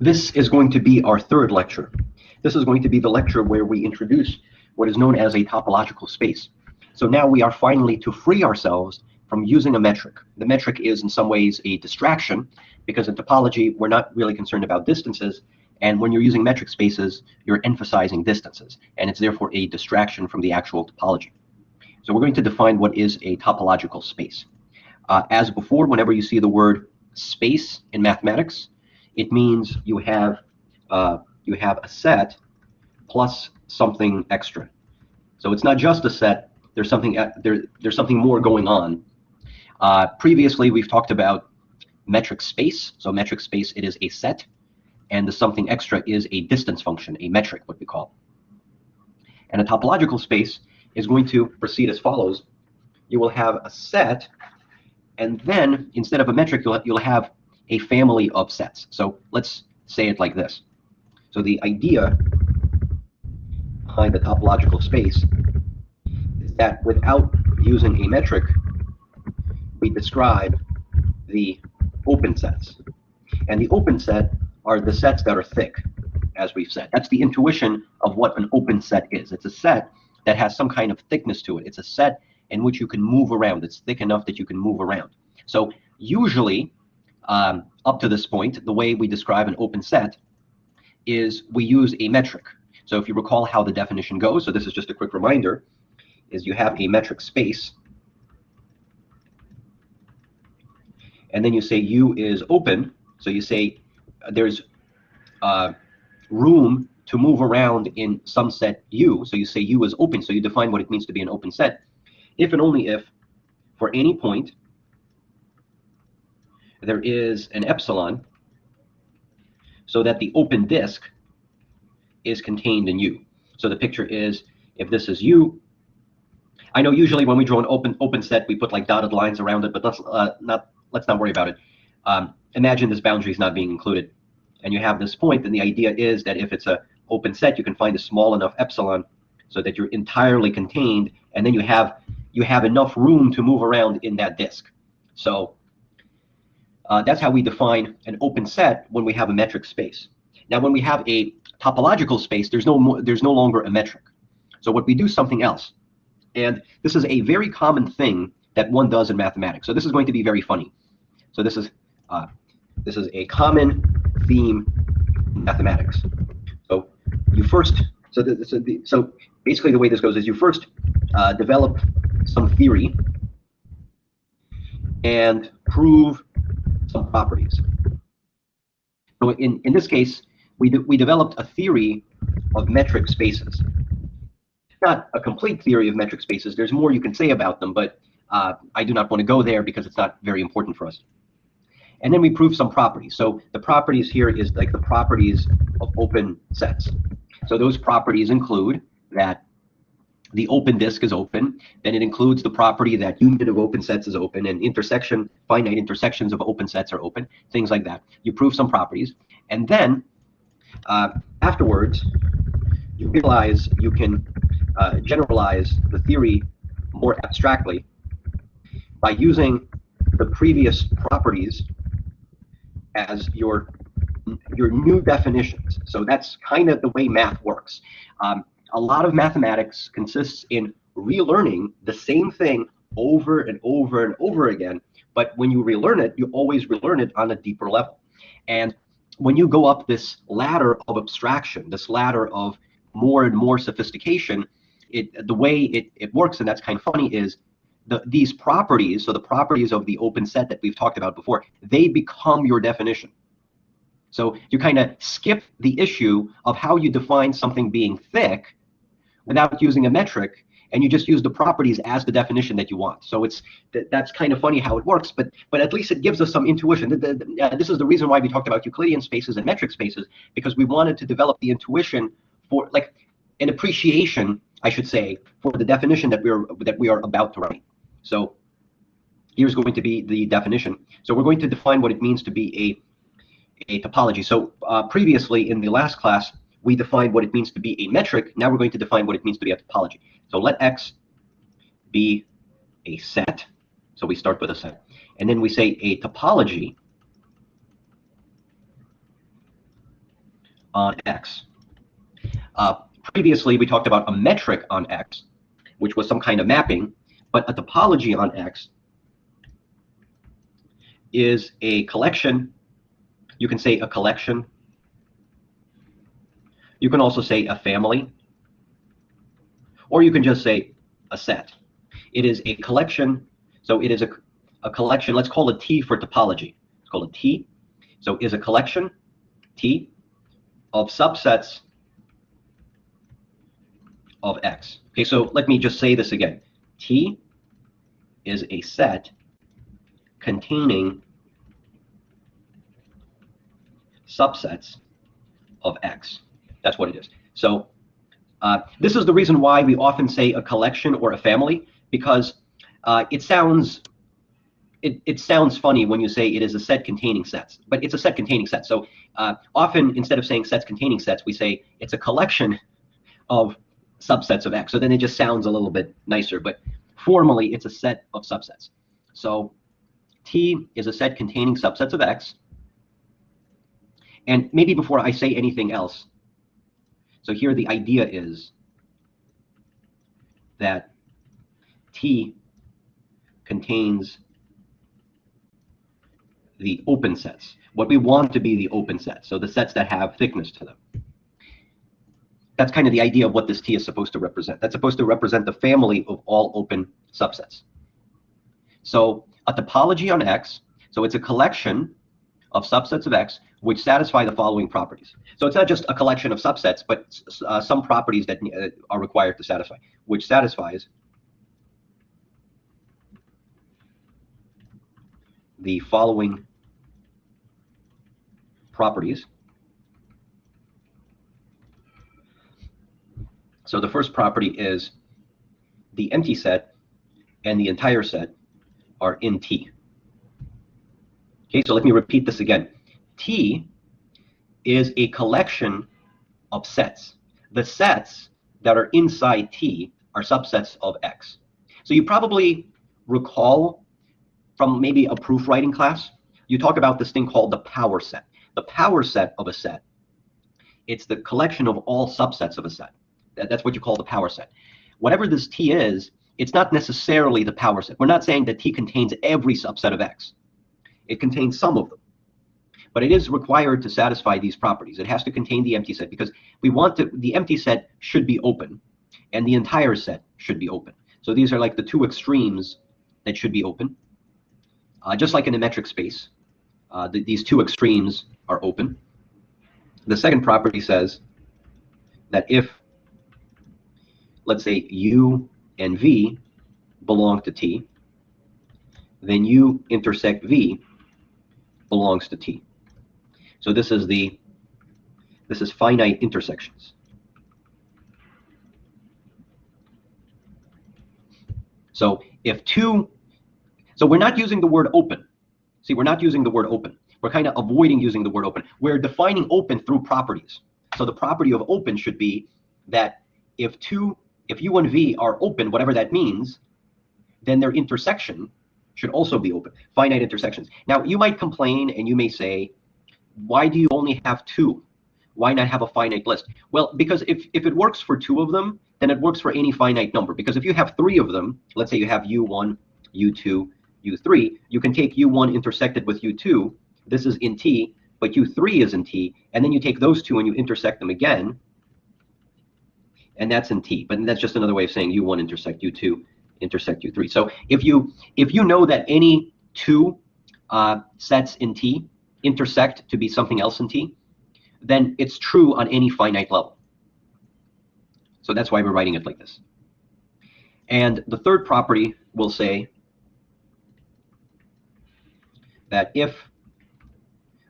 This is going to be our third lecture. This is going to be the lecture where we introduce what is known as a topological space. So now we are finally to free ourselves from using a metric. The metric is in some ways a distraction, because in topology we're not really concerned about distances, and when you're using metric spaces you're emphasizing distances, and it's therefore a distraction from the actual topology. So we're going to define what is a topological space. As before, whenever you see the word space in mathematics, it means you have a set plus something extra. So it's not just a set. There's something there's something more going on. Previously, we've talked about metric space. So metric space, it is a set, and the something extra is a distance function, a metric, what we call. And a topological space is going to proceed as follows. You will have a set, and then instead of a metric, you'll have a family of sets. So let's say it like this. So the idea behind the topological space is that without using a metric, we describe the open sets. And the open set are the sets that are thick, as we've said. That's the intuition of what an open set is. It's a set that has some kind of thickness to it. It's a set in which you can move around. It's thick enough that you can move around. So usually, up to this point, the way we describe an open set is we use a metric. So if you recall how the definition goes, so this is just a quick reminder, is you have a metric space, and then you say U is open. So you say there's room to move around in some set U. So you say U is open. So you define what it means to be an open set. If and only if, for any point, there is an epsilon, so that the open disk is contained in U. So the picture is, if this is U, I know usually when we draw an open set, we put like dotted lines around it, but let's not worry about it. Imagine this boundary is not being included, and you have this point, and the idea is that if it's an open set, you can find a small enough epsilon so that you're entirely contained, and then you have enough room to move around in that disk. So that's how we define an open set when we have a metric space. Now, when we have a topological space, there's no longer a metric. So what we do is something else, and this is a very common thing that one does in mathematics. So this is going to be very funny. So this is a common theme in mathematics. So you first, so basically the way this goes is you first develop some theory and prove some properties. So in this case, we developed a theory of metric spaces. It's not a complete theory of metric spaces. There's more you can say about them, but I do not want to go there because it's not very important for us. And then we prove some properties. So the properties here is like the properties of open sets. So those properties include that the open disk is open. Then it includes the property that union of open sets is open, and finite intersections of open sets are open, things like that. You prove some properties, and then afterwards you realize you can generalize the theory more abstractly by using the previous properties as your new definitions. So that's kind of the way math works. A lot of mathematics consists in relearning the same thing over and over and over again, but when you relearn it, you always relearn it on a deeper level. And when you go up this ladder of abstraction, this ladder of more and more sophistication, the way it works, and that's kind of funny, is these properties, so the properties of the open set that we've talked about before, they become your definition. So you kind of skip the issue of how you define something being thick without using a metric, and you just use the properties as the definition that you want. So that's kind of funny how it works, but at least it gives us some intuition. This is the reason why we talked about Euclidean spaces and metric spaces, because we wanted to develop the intuition for, like, an appreciation, I should say, for the definition that we are about to write. So here's going to be the definition. So we're going to define what it means to be a topology. So previously in the last class, we defined what it means to be a metric. Now we're going to define what it means to be a topology. So let X be a set. So we start with a set. And then we say a topology on X. Previously, we talked about a metric on X, which was some kind of mapping, but a topology on X is a collection. You can say a collection. You can also say a family, or you can just say a set. It is a collection, so it is a collection. Let's call it T for topology. Let's call it T. So is a collection, T, of subsets of X. Okay, so let me just say this again. T is a set containing subsets of X. That's what it is. So this is the reason why we often say a collection or a family, because it sounds funny when you say it is a set containing sets, but it's a set containing sets. So often, instead of saying sets containing sets, we say it's a collection of subsets of X. So then it just sounds a little bit nicer, but formally it's a set of subsets. So T is a set containing subsets of X. And maybe before I say anything else, so here the idea is that T contains the open sets, what we want to be the open sets, so the sets that have thickness to them. That's kind of the idea of what this T is supposed to represent. That's supposed to represent the family of all open subsets. So a topology on X, so it's a collection of subsets of X which satisfy the following properties. So it's not just a collection of subsets, but some properties that are required to satisfy, which satisfies the following properties. So the first property is the empty set and the entire set are in T. Okay, so let me repeat this again. T is a collection of sets. The sets that are inside T are subsets of X. So you probably recall from maybe a proofwriting class, you talk about this thing called the power set. The power set of a set, it's the collection of all subsets of a set. That's what you call the power set. Whatever this T is, it's not necessarily the power set. We're not saying that T contains every subset of X. It contains some of them. But it is required to satisfy these properties. It has to contain the empty set because we want the empty set should be open and the entire set should be open. So these are like the two extremes that should be open. Just like in a metric space, these two extremes are open. The second property says that if, let's say, U and V belong to T, then U intersect V belongs to T. So this is finite intersections. So so we're not using the word open. See, we're not using the word open. We're kind of avoiding using the word open. We're defining open through properties. So the property of open should be that if U and V are open, whatever that means, then their intersection should also be open. Finite intersections. Now, you might complain and you may say, why do you only have two? Why not have a finite list? Well, because if it works for two of them, then it works for any finite number. Because if you have three of them, let's say you have U1, U2, U3, you can take U1 intersected with U2. This is in T, but U3 is in T. And then you take those two and you intersect them again. And that's in T. But that's just another way of saying U1 intersect U2, intersect U3. So if you know that any two sets in T intersect to be something else in T, then it's true on any finite level. So that's why we're writing it like this. And the third property will say that if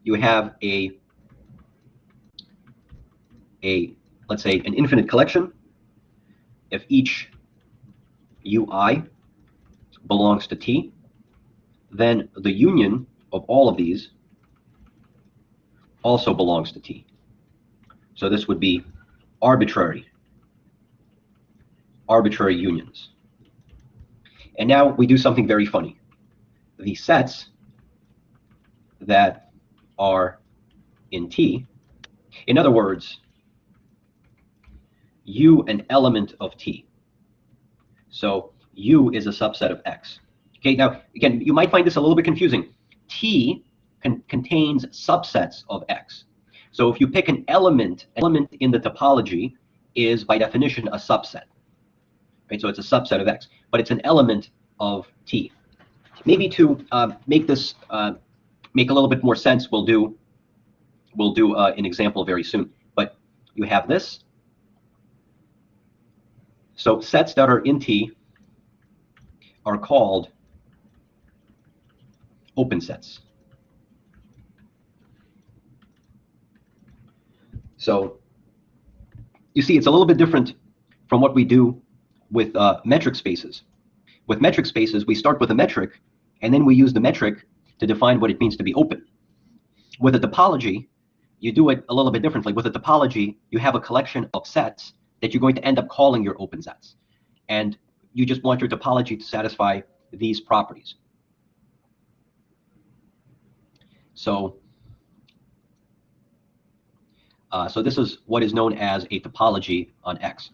you have let's say an infinite collection, if each UI belongs to T, then the union of all of these also belongs to T. So this would be arbitrary unions. And now we do something very funny. The sets that are in T, In other words, U an element of T. So U is a subset of X. Okay, now again, you might find this a little bit confusing. T contains subsets of X. So if you pick an element in the topology is by definition a subset. Right? So it's a subset of X, but it's an element of T. Maybe to make this make a little bit more sense, we'll do an example very soon. But you have this. So sets that are in T are called open sets. So you see, it's a little bit different from what we do with metric spaces. With metric spaces, we start with a metric, and then we use the metric to define what it means to be open. With a topology, you do it a little bit differently. With a topology, you have a collection of sets that you're going to end up calling your open sets. And you just want your topology to satisfy these properties. So this is what is known as a topology on X.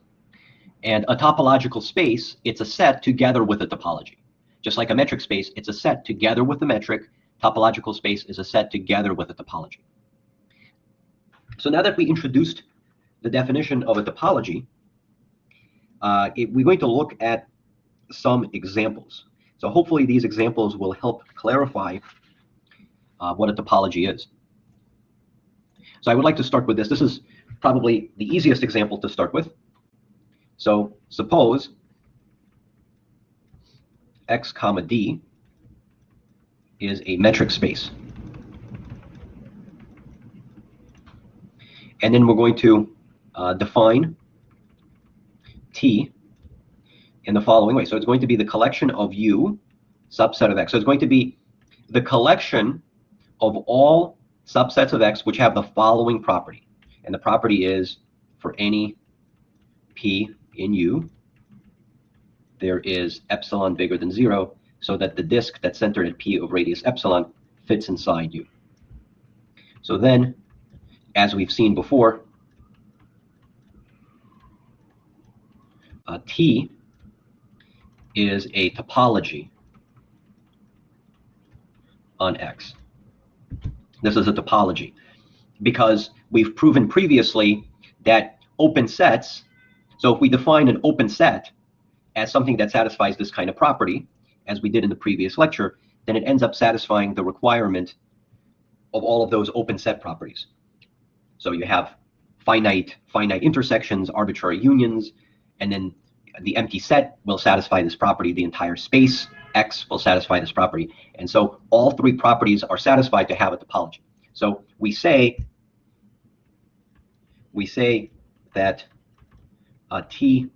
And a topological space, it's a set together with a topology. Just like a metric space, it's a set together with the metric. Topological space is a set together with a topology. So now that we introduced the definition of a topology, we're going to look at some examples. So hopefully these examples will help clarify what a topology is. So I would like to start with this. This is probably the easiest example to start with. So suppose X comma D is a metric space. And then we're going to define T in the following way. So it's going to be the collection of U subset of X. So it's going to be the collection of all subsets of X which have the following property. And the property is for any P in U, there is epsilon bigger than 0, so that the disk that's centered at P of radius epsilon fits inside U. So then, as we've seen before, T is a topology on X. This is a topology because we've proven previously that open sets, so if we define an open set as something that satisfies this kind of property, as we did in the previous lecture, then it ends up satisfying the requirement of all of those open set properties. So you have finite intersections, arbitrary unions, and then the empty set will satisfy this property. The entire space X will satisfy this property. And so all three properties are satisfied to have a topology. So we say that T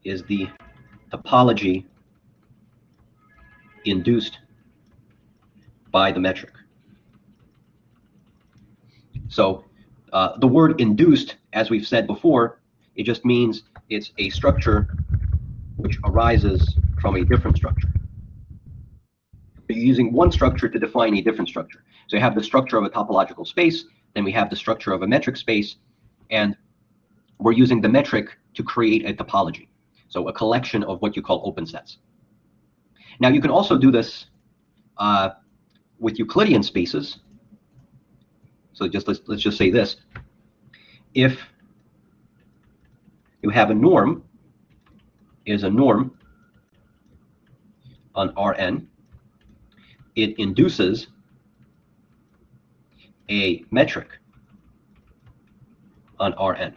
is the topology induced by the metric. So the word induced, as we've said before, it just means it's a structure which arises from a different structure. You're using one structure to define a different structure. So you have the structure of a topological space, then we have the structure of a metric space, and we're using the metric to create a topology. So a collection of what you call open sets. Now you can also do this with Euclidean spaces. So let's just say this. If you have a norm is a norm on Rn, it induces a metric on Rn.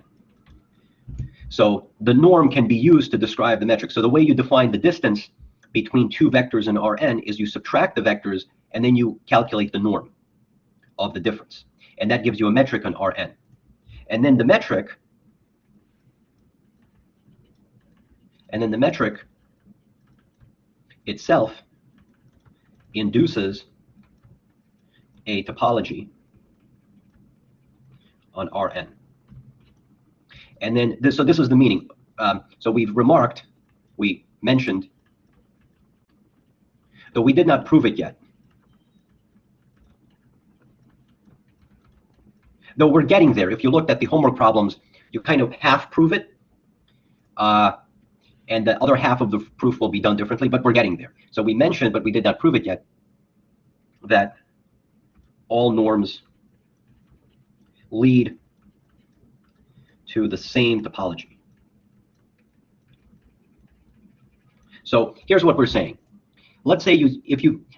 So the norm can be used to describe the metric. So the way you define the distance between two vectors in Rn is you subtract the vectors and then you calculate the norm of the difference. And that gives you a metric on Rn. And then the metric itself induces a topology on Rn. And then this is the meaning. So we mentioned, though we did not prove it yet. Though we're getting there. If you looked at the homework problems, you kind of half prove it, and the other half of the proof will be done differently, but we're getting there. So we mentioned, but we did not prove it yet, that all norms lead to the same topology. So here's what we're saying. Let's say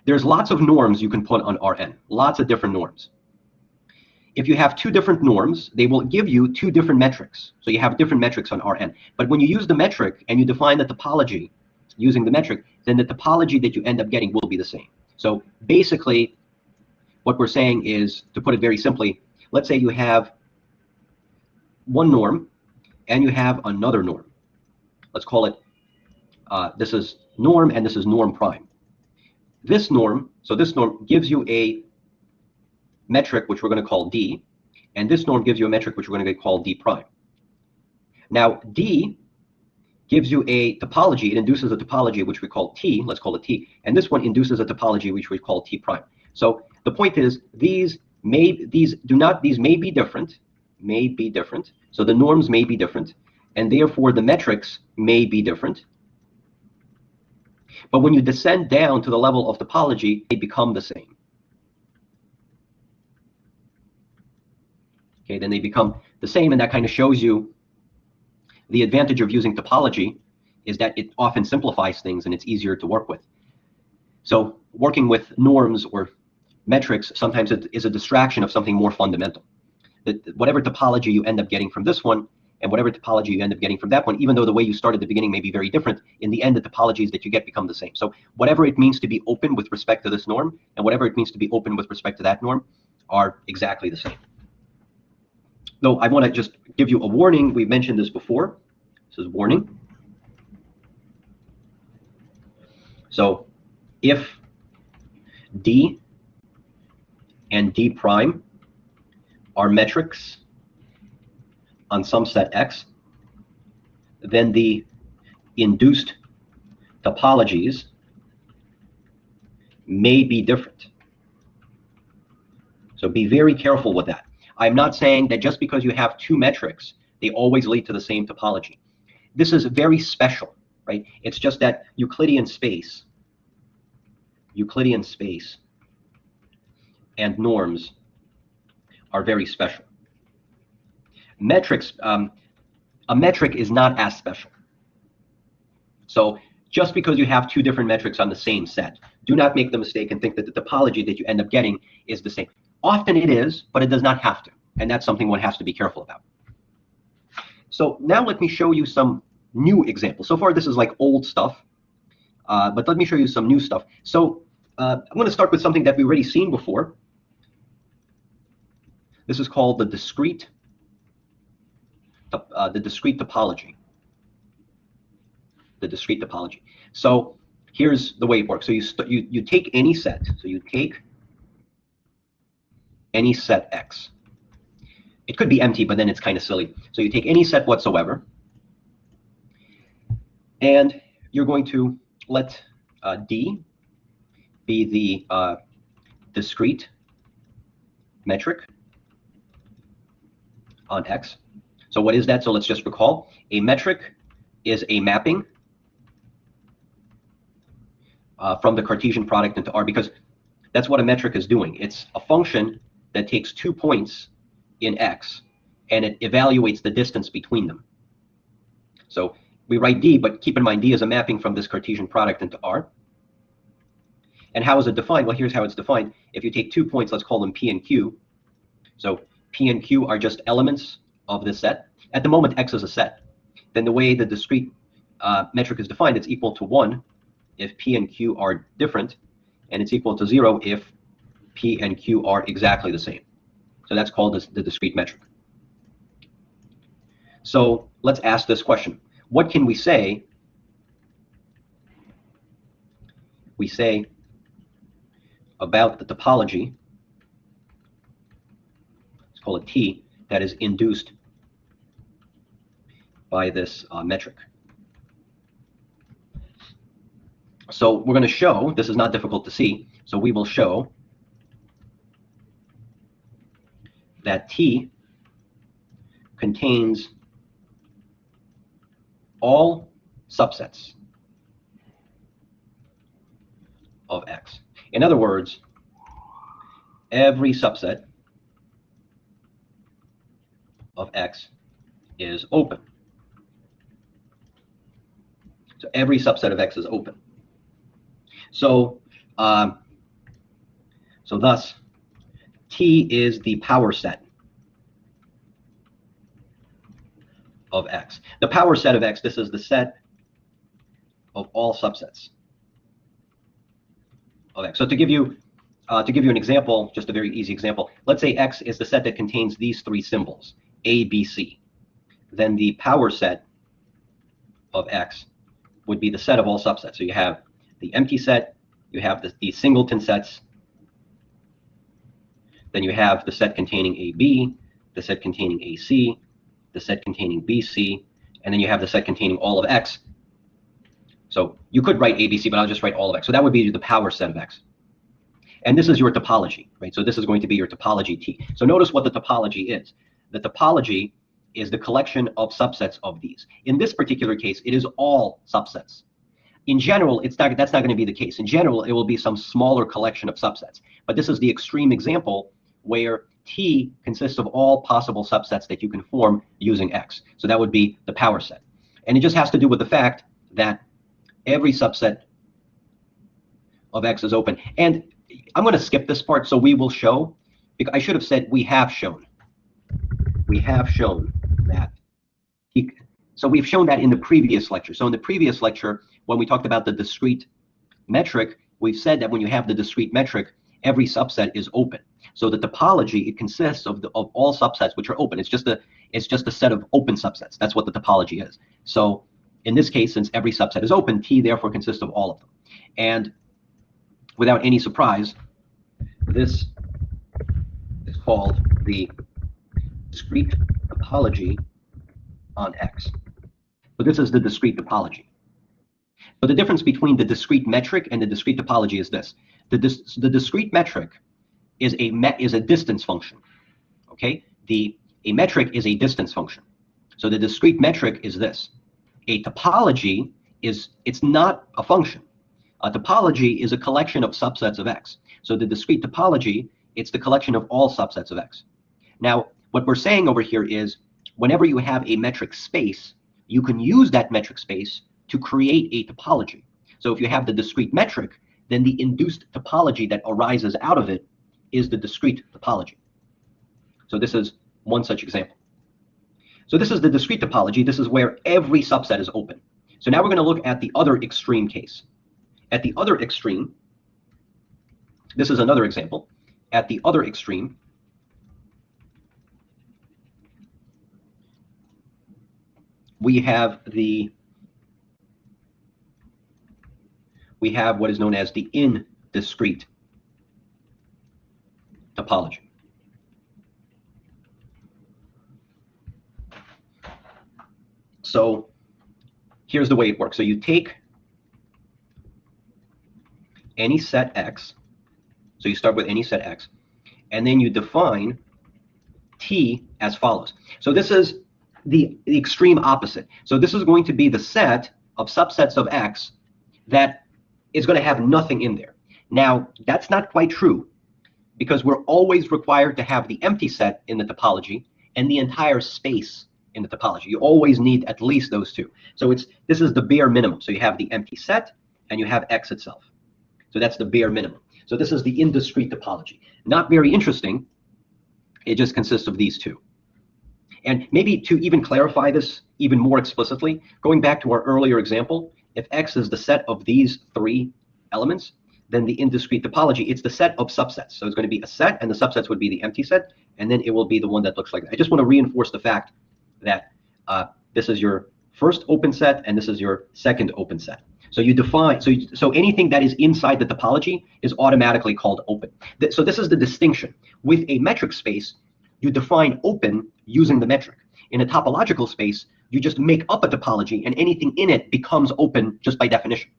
there's lots of norms you can put on Rn, lots of different norms. If you have two different norms, they will give you two different metrics. So you have different metrics on Rn. But when you use the metric and you define the topology using the metric, then the topology that you end up getting will be the same. So basically, what we're saying is, to put it very simply, let's say you have one norm and you have another norm. Let's call it, this is norm and this is norm prime. This norm gives you a metric which we're going to call D, and this norm gives you a metric which we're going to call D prime. Now D gives you a topology, it induces a topology which we call T, let's call it T, and this one induces a topology which we call T prime. So the point is, these may be different, so the norms may be different, and therefore the metrics may be different. But when you descend down to the level of topology, they become the same. Okay, then they become the same, and that kind of shows you the advantage of using topology is that it often simplifies things and it's easier to work with. So working with norms or metrics sometimes it is a distraction of something more fundamental. That whatever topology you end up getting from this one and whatever topology you end up getting from that one, even though the way you start at the beginning may be very different, in the end the topologies that you get become the same. So whatever it means to be open with respect to this norm and whatever it means to be open with respect to that norm are exactly the same. Though I want to just give you a warning. We've mentioned this before. This is warning. So if D and D prime are metrics on some set X, then the induced topologies may be different. So be very careful with that. I'm not saying that just because you have two metrics, they always lead to the same topology. This is very special, right? It's just that Euclidean space and norms are very special. Metrics, a metric is not as special. So just because you have two different metrics on the same set, do not make the mistake and think that the topology that you end up getting is the same. Often it is, but it does not have to. And that's something one has to be careful about. So now let me show you some new examples. So far, this is like old stuff, but let me show you some new stuff. So I'm going to start with something that we've already seen before. This is called the discrete topology. The discrete topology. So here's the way it works. So you take any set. So you take any set X. It could be empty, but then it's kind of silly. So you take any set whatsoever, and you're going to let D be the discrete metric on X. So what is that? So let's just recall. A metric is a mapping from the Cartesian product into R, because that's what a metric is doing. It's a function that takes 2 points in X and it evaluates the distance between them. So we write D, but keep in mind D is a mapping from this Cartesian product into R. And how is it defined? Well, here's how it's defined. If you take 2 points, let's call them P and Q. So P and Q are just elements of this set. At the moment, X is a set. Then the way the discrete metric is defined, it's equal to 1 if P and Q are different, and it's equal to 0 if P and Q are exactly the same. So that's called the discrete metric. So let's ask this question. What can we say? We say about the topology, let's call it T, that is induced by this metric. So we're going to show, this is not difficult to see, so we will show that T contains all subsets of X. In other words, every subset of X is open. So every subset of X is open. So, thus, T is the power set of X. The power set of X, this is the set of all subsets of X. So to give you an example, just a very easy example, let's say X is the set that contains these three symbols, A, B, C. Then the power set of X would be the set of all subsets. So you have the empty set, you have the singleton sets, then you have the set containing AB, the set containing AC, the set containing BC, and then you have the set containing all of X. So you could write ABC, but I'll just write all of X. So that would be the power set of X. And this is your topology, right? So this is going to be your topology T. So notice what the topology is. The topology is the collection of subsets of these. In this particular case, it is all subsets. In general, that's not going to be the case. In general, it will be some smaller collection of subsets. But this is the extreme example where T consists of all possible subsets that you can form using X. So that would be the power set. And it just has to do with the fact that every subset of X is open. And I'm going to skip this part, so we will show, because I should have said we have shown. We have shown that. So we've shown that in the previous lecture. So in the previous lecture, when we talked about the discrete metric, we've said that when you have the discrete metric, every subset is open. So the topology, it consists of all subsets which are open. It's just a set of open subsets. That's what the topology is. So in this case, since every subset is open, T therefore consists of all of them. And without any surprise, this is called the discrete topology on X. So this is the discrete topology. So the difference between the discrete metric and the discrete topology is this. The discrete metric is a distance function. Okay? A metric is a distance function. So the discrete metric is this. A topology it's not a function. A topology is a collection of subsets of X. So the discrete topology, it's the collection of all subsets of X. Now, what we're saying over here is whenever you have a metric space, you can use that metric space to create a topology. So if you have the discrete metric, then the induced topology that arises out of it is the discrete topology. So this is one such example. So this is the discrete topology. This is where every subset is open. So now we're going to look at the other extreme case. At the other extreme, this is another example. At the other extreme, we have what is known as the indiscrete topology. So here's the way it works. So you take any set X, so you start with any set X, and then you define T as follows. So this is the extreme opposite. So this is going to be the set of subsets of X that is going to have nothing in there. Now, that's not quite true, because we're always required to have the empty set in the topology and the entire space in the topology. You always need at least those two. So this is the bare minimum. So you have the empty set and you have X itself. So that's the bare minimum. So this is the indiscrete topology. Not very interesting. It just consists of these two. And maybe to even clarify this even more explicitly, going back to our earlier example, if X is the set of these three elements, then the indiscrete topology, it's the set of subsets. So it's going to be a set, and the subsets would be the empty set, and then it will be the one that looks like that. I just want to reinforce the fact that this is your first open set, and this is your second open set. So you define, so anything that is inside the topology is automatically called open. So this is the distinction. With a metric space, you define open using the metric. In a topological space, you just make up a topology, and anything in it becomes open just by definition.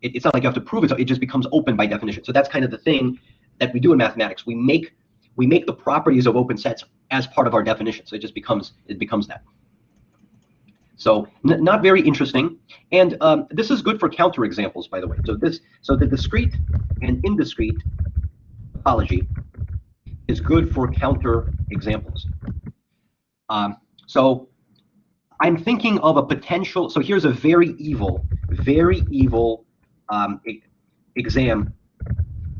It's not like you have to prove it, so it just becomes open by definition. So that's kind of the thing that we do in mathematics. We make we make the properties of open sets as part of our definition. So it becomes that. So not very interesting. And this is good for counterexamples, by the way. So the discrete and indiscrete topology is good for counterexamples. So I'm thinking of a potential. So here's a very evil exam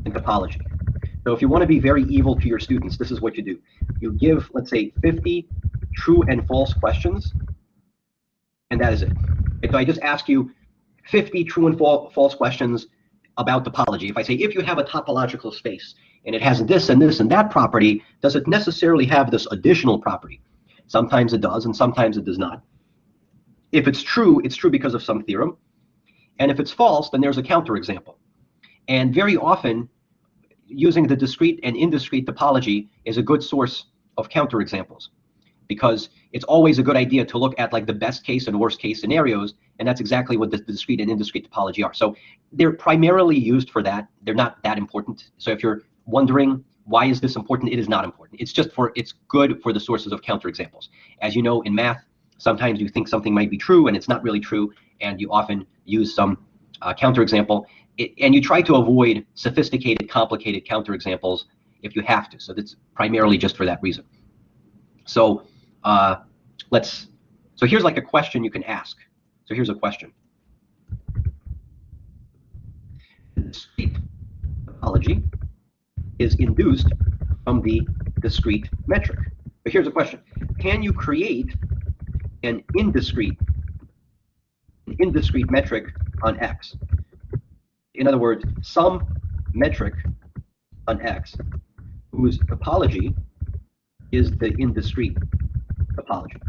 in topology. So if you want to be very evil to your students, this is what you do. You give, let's say, 50 true and false questions, and that is it. And so I just ask you 50 true and false questions about topology. If I say, if you have a topological space and it has this and this and that property, does it necessarily have this additional property? Sometimes it does, and sometimes it does not. If it's true because of some theorem. And if it's false, then there's a counterexample. And very often, using the discrete and indiscrete topology is a good source of counterexamples, because it's always a good idea to look at like the best case and worst case scenarios, and that's exactly what the discrete and indiscrete topology are. So they're primarily used for that. They're not that important. So if you're wondering why is this important, it is not important. It's good for the sources of counterexamples. As you know, in math, sometimes you think something might be true and it's not really true, and you often use some counterexample. And you try to avoid sophisticated, complicated counterexamples if you have to. So that's primarily just for that reason. So so here's like a question you can ask. So here's a question. The discrete topology is induced from the discrete metric. But here's a question. Can you create an indiscrete metric on X? In other words, some metric on X whose topology is the indiscrete topology.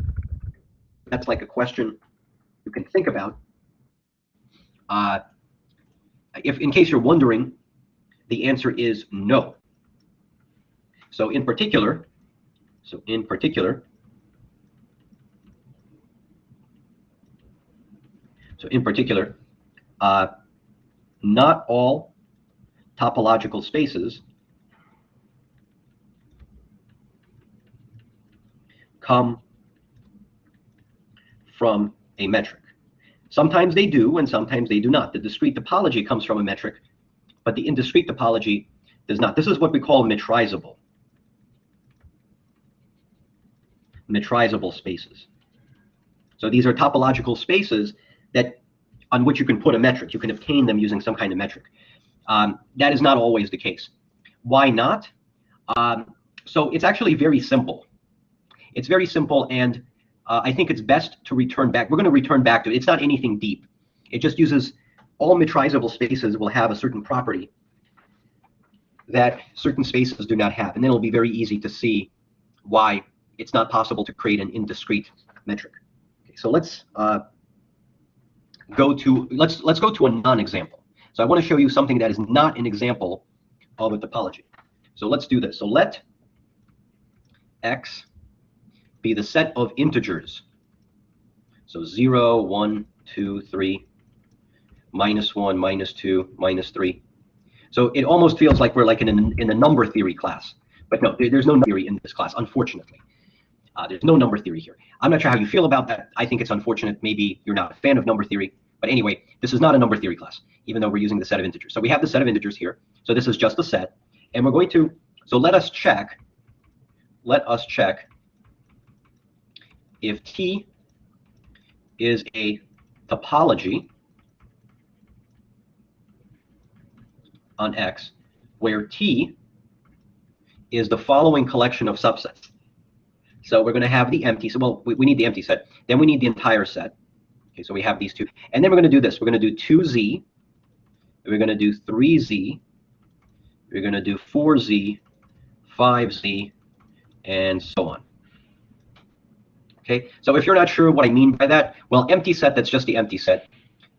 That's like a question you can think about. If, in case you're wondering, the answer is no. So in particular, not all topological spaces come from a metric. Sometimes they do, and sometimes they do not. The discrete topology comes from a metric, but the indiscrete topology does not. This is what we call metrizable spaces. So these are topological spaces on which you can put a metric. You can obtain them using some kind of metric. That is not always the case. Why not? So it's actually very simple. It's very simple, and I think it's best to return back. We're going to return back to it. It's not anything deep. It just uses all metrizable spaces will have a certain property that certain spaces do not have. And then it'll be very easy to see why it's not possible to create an indiscrete metric. Okay, so let's go to a non-example. So I want to show you something that is not an example of a topology. So let's do this. So let X be the set of integers. So 0, 1, 2, 3, minus 1, minus 2, minus 3. So it almost feels like we're like in a number theory class. But no, there's no number theory in this class, unfortunately. There's no number theory here. I'm not sure how you feel about that. I think it's unfortunate. Maybe you're not a fan of number theory. But anyway, this is not a number theory class, even though we're using the set of integers. So we have the set of integers here. So this is just a set. And we're going to, so let us check if T is a topology on X, where T is the following collection of subsets. So we're going to have the empty, so well, we need the empty set. Then we need the entire set. Okay, so we have these two. And then we're going to do this. We're going to do 2Z, we're going to do 3Z, we're going to do 4Z, 5Z, and so on. Okay, so if you're not sure what I mean by that, well, empty set, that's just the empty set.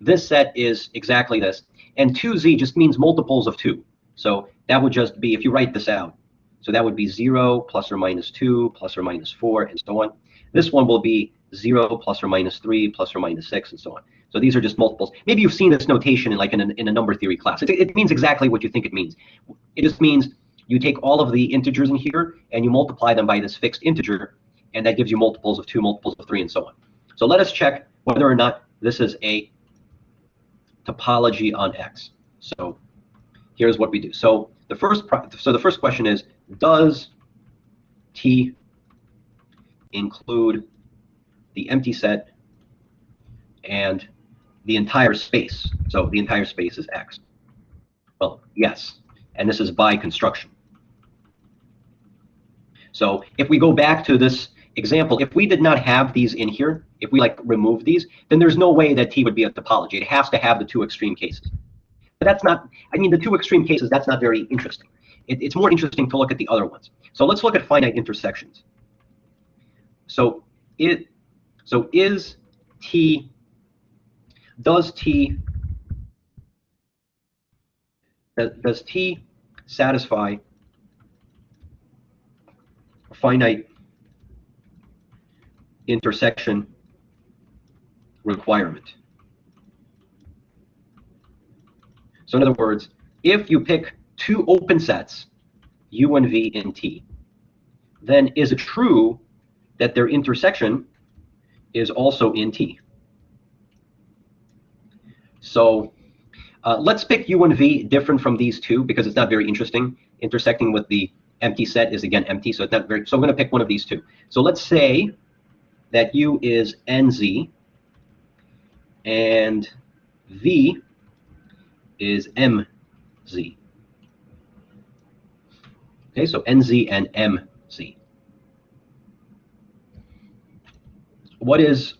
This set is exactly this. And 2Z just means multiples of 2. So that would just be, if you write this out, so that would be 0 plus or minus 2 plus or minus 4 and so on. This one will be 0 plus or minus 3 plus or minus 6 and so on. So these are just multiples. Maybe you've seen this notation in a number theory class. It means exactly what you think it means. It just means you take all of the integers in here and you multiply them by this fixed integer, and that gives you multiples of 2, multiples of 3, and so on. So let us check whether or not this is a topology on X. So here's what we do. So the first question is, does T include the empty set and the entire space? So the entire space is X. Well, yes, and this is by construction. So if we go back to this example, if we did not have these in here, if we like remove these, then there's no way that T would be a topology. It has to have the two extreme cases. But that's not, I mean, the two extreme cases, that's not very interesting. It's more interesting to look at the other ones. So let's look at finite intersections. So does T satisfy a finite intersection requirement? So in other words, if you pick two open sets, U and V in T, then is it true that their intersection is also in T? So let's pick U and V different from these two because it's not very interesting. Intersecting with the empty set is again empty, so it's not very. So I'm going to pick one of these two. So let's say that U is NZ and V is MZ. Okay, so NZ and MZ. What is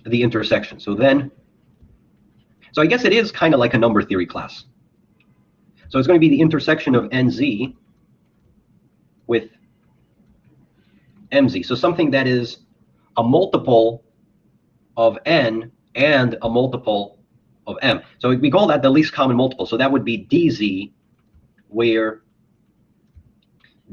the intersection? So I guess it is kind of like a number theory class. So it's going to be the intersection of NZ with MZ. So something that is a multiple of N and a multiple of M. So we call that the least common multiple. So that would be DZ, where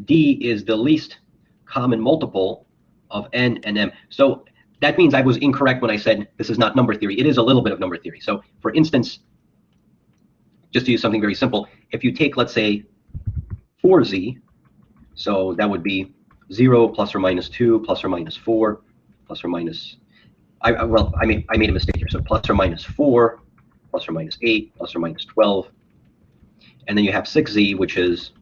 D is the least common multiple of N and M. So that means I was incorrect when I said this is not number theory. It is a little bit of number theory. So for instance, just to use something very simple, if you take, let's say, 4Z, so that would be 0 plus or minus 2 plus or minus 4 plus or minus, I made a mistake here. So plus or minus 4 plus or minus 8 plus or minus 12. And then you have 6Z, which is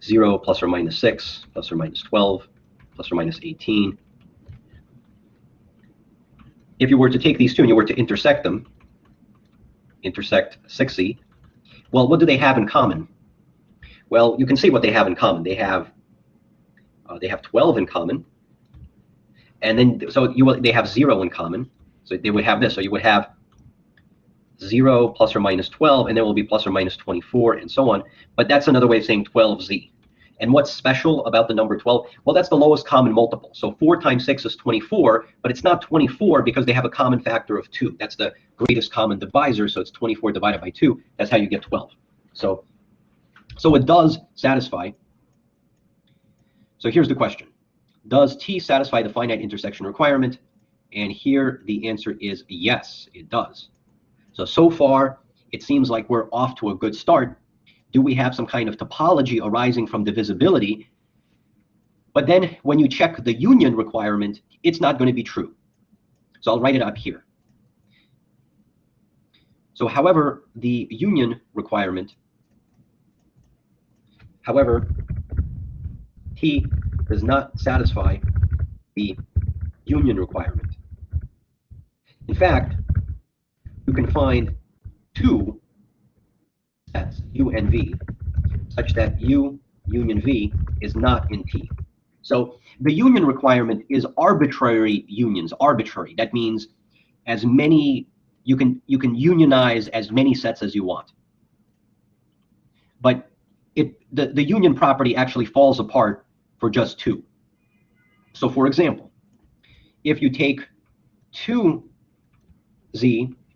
0 plus or minus 6 plus or minus 12 plus or minus 18. If you were to take these two and you were to intersect them, intersect 6Z, well, what do they have in common? Well, you can see what they have in common. They have 12 in common, and then they have 0 in common. So they would have this. So you would have 0 plus or minus 12, and then it will be plus or minus 24, and so on. But that's another way of saying 12Z. And what's special about the number 12? Well, that's the lowest common multiple. So 4 times 6 is 24, but it's not 24 because they have a common factor of 2. That's the greatest common divisor, so it's 24 divided by 2. That's how you get 12. So it does satisfy. So here's the question. Does T satisfy the finite intersection requirement? And here the answer is yes, it does. So far, it seems like we're off to a good start. Do we have some kind of topology arising from divisibility? But then when you check the union requirement, it's not going to be true. So I'll write it up here. So however, the union requirement, however, T does not satisfy the union requirement. In fact, you can find two sets, U and V, such that U union V is not in T. So the union requirement is arbitrary unions, arbitrary. That means as many, you can unionize as many sets as you want. But the union property actually falls apart for just two. So for example, if you take 2Z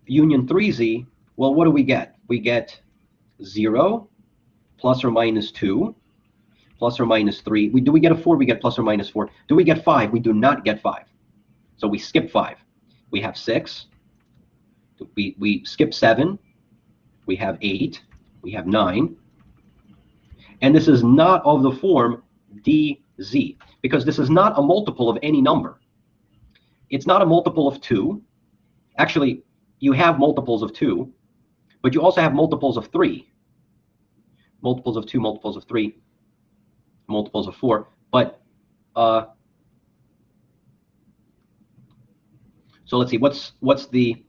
union 3Z, well, what do we get? We get 0 plus or minus 2 plus or minus 3. Do we get a 4? We get plus or minus 4. Do we get 5? We do not get 5. So we skip 5. We have 6. We skip 7. We have 8. We have 9. And this is not of the form dz, because this is not a multiple of any number. It's not a multiple of 2. Actually, you have multiples of 2, but you also have multiples of 3. Multiples of 2, multiples of 3, multiples of 4. But so let's see, what's the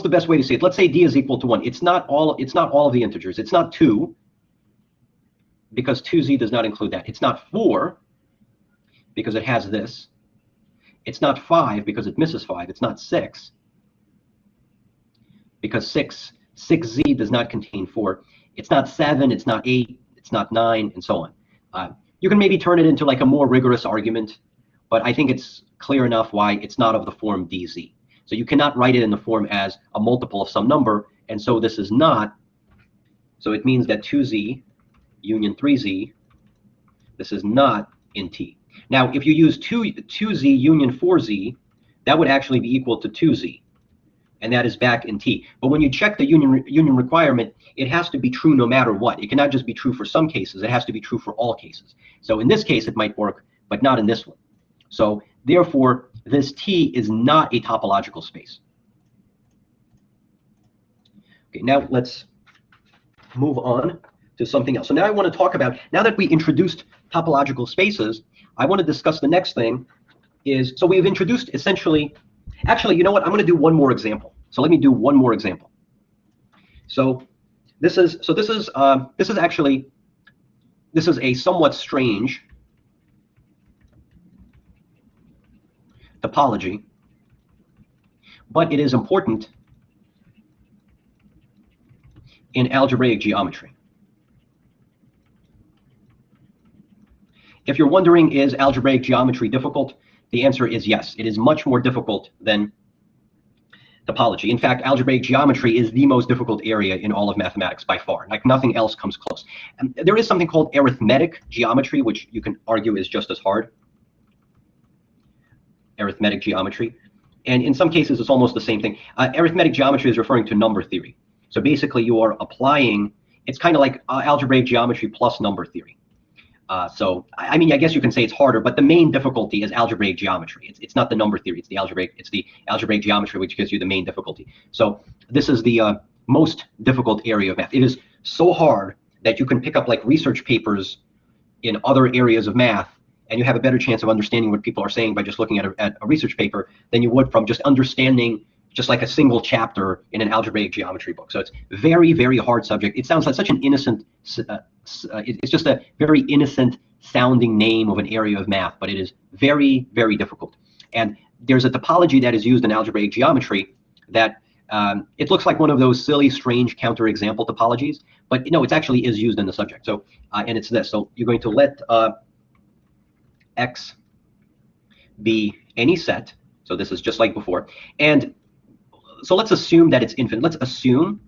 best way to say it? Let's say d is equal to 1. It's not all of the integers. It's not 2, because 2z does not include that. It's not 4, because it has this. It's not 5, because it misses 5. It's not 6, because 6z does not contain 4. It's not 7, it's not 8, it's not 9, and so on. You can maybe turn it into like a more rigorous argument, but I think it's clear enough why it's not of the form dz. So you cannot write it in the form as a multiple of some number, and so this is not. So it means that 2z union 3z, this is not in T. Now, if you use 2z union 4z, that would actually be equal to 2z, and that is back in T. But when you check the union requirement, it has to be true no matter what. It cannot just be true for some cases. It has to be true for all cases. So in this case, it might work, but not in this one. So therefore, this T is not a topological space. Okay, now let's move on to something else. So now I want to talk about, now that we introduced topological spaces, I want to discuss the next thing is, so we've introduced essentially, actually, you know what, I'm going to do one more example. So let me do one more example. So this is a somewhat strange topology, but it is important in algebraic geometry. If you're wondering, is algebraic geometry difficult? The answer is yes. It is much more difficult than topology. In fact, algebraic geometry is the most difficult area in all of mathematics by far. Like nothing else comes close. And there is something called arithmetic geometry, which you can argue is just as hard. Arithmetic geometry. And in some cases, it's almost the same thing. Arithmetic geometry is referring to number theory. So basically, you are applying, it's kind of like algebraic geometry plus number theory. So I mean, I guess you can say it's harder, but the main difficulty is algebraic geometry. It's not the number theory. It's the algebraic geometry which gives you the main difficulty. So this is the most difficult area of math. It is so hard that you can pick up like research papers in other areas of math, and you have a better chance of understanding what people are saying by just looking at a research paper than you would from just understanding just like a single chapter in an algebraic geometry book. So it's very, very hard subject. It sounds like such an innocent, it's just a very innocent sounding name of an area of math, but it is very, very difficult. And there's a topology that is used in algebraic geometry that it looks like one of those silly, strange counterexample topologies, but no, it actually is used in the subject. So, and it's this. So you're going to let X be any set. So this is just like before. And so let's assume that it's infinite. Let's assume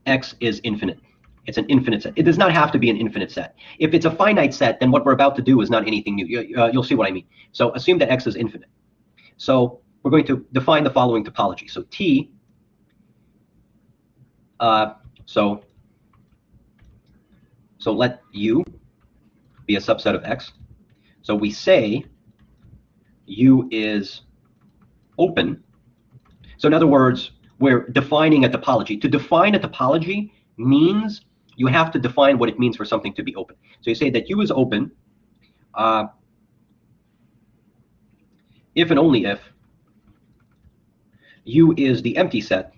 X is infinite. It's an infinite set. It does not have to be an infinite set. If it's a finite set, then what we're about to do is not anything new. You'll see what I mean. So assume that X is infinite. So we're going to define the following topology. So T, so let U be a subset of X. So we say U is open. So in other words, we're defining a topology. To define a topology means you have to define what it means for something to be open. So you say that U is open if and only if U is the empty set,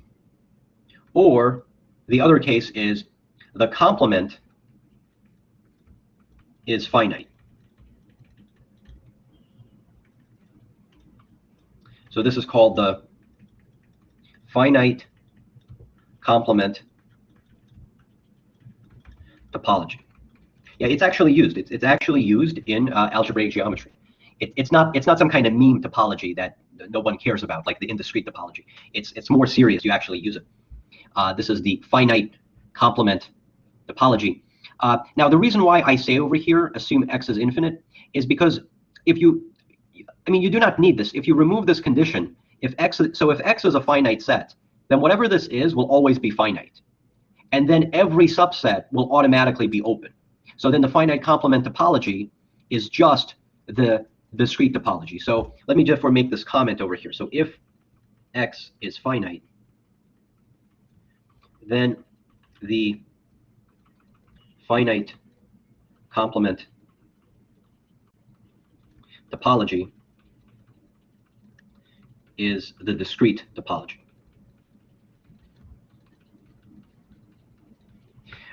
or the other case is the complement is finite. So this is called the finite complement topology. Yeah, it's actually used. It's actually used in algebraic geometry. It's not some kind of meme topology that no one cares about, like the indiscrete topology. It's more serious. You actually use it. This is the finite complement topology. Now, the reason why I say over here, assume X is infinite, is because if you, I mean, you do not need this. If you remove this condition, if X is a finite set, then whatever this is will always be finite. and then every subset will automatically be open. So then the finite complement topology is just the discrete topology. So let me just make this comment over here. So if X is finite, then the finite complement topology is the discrete topology.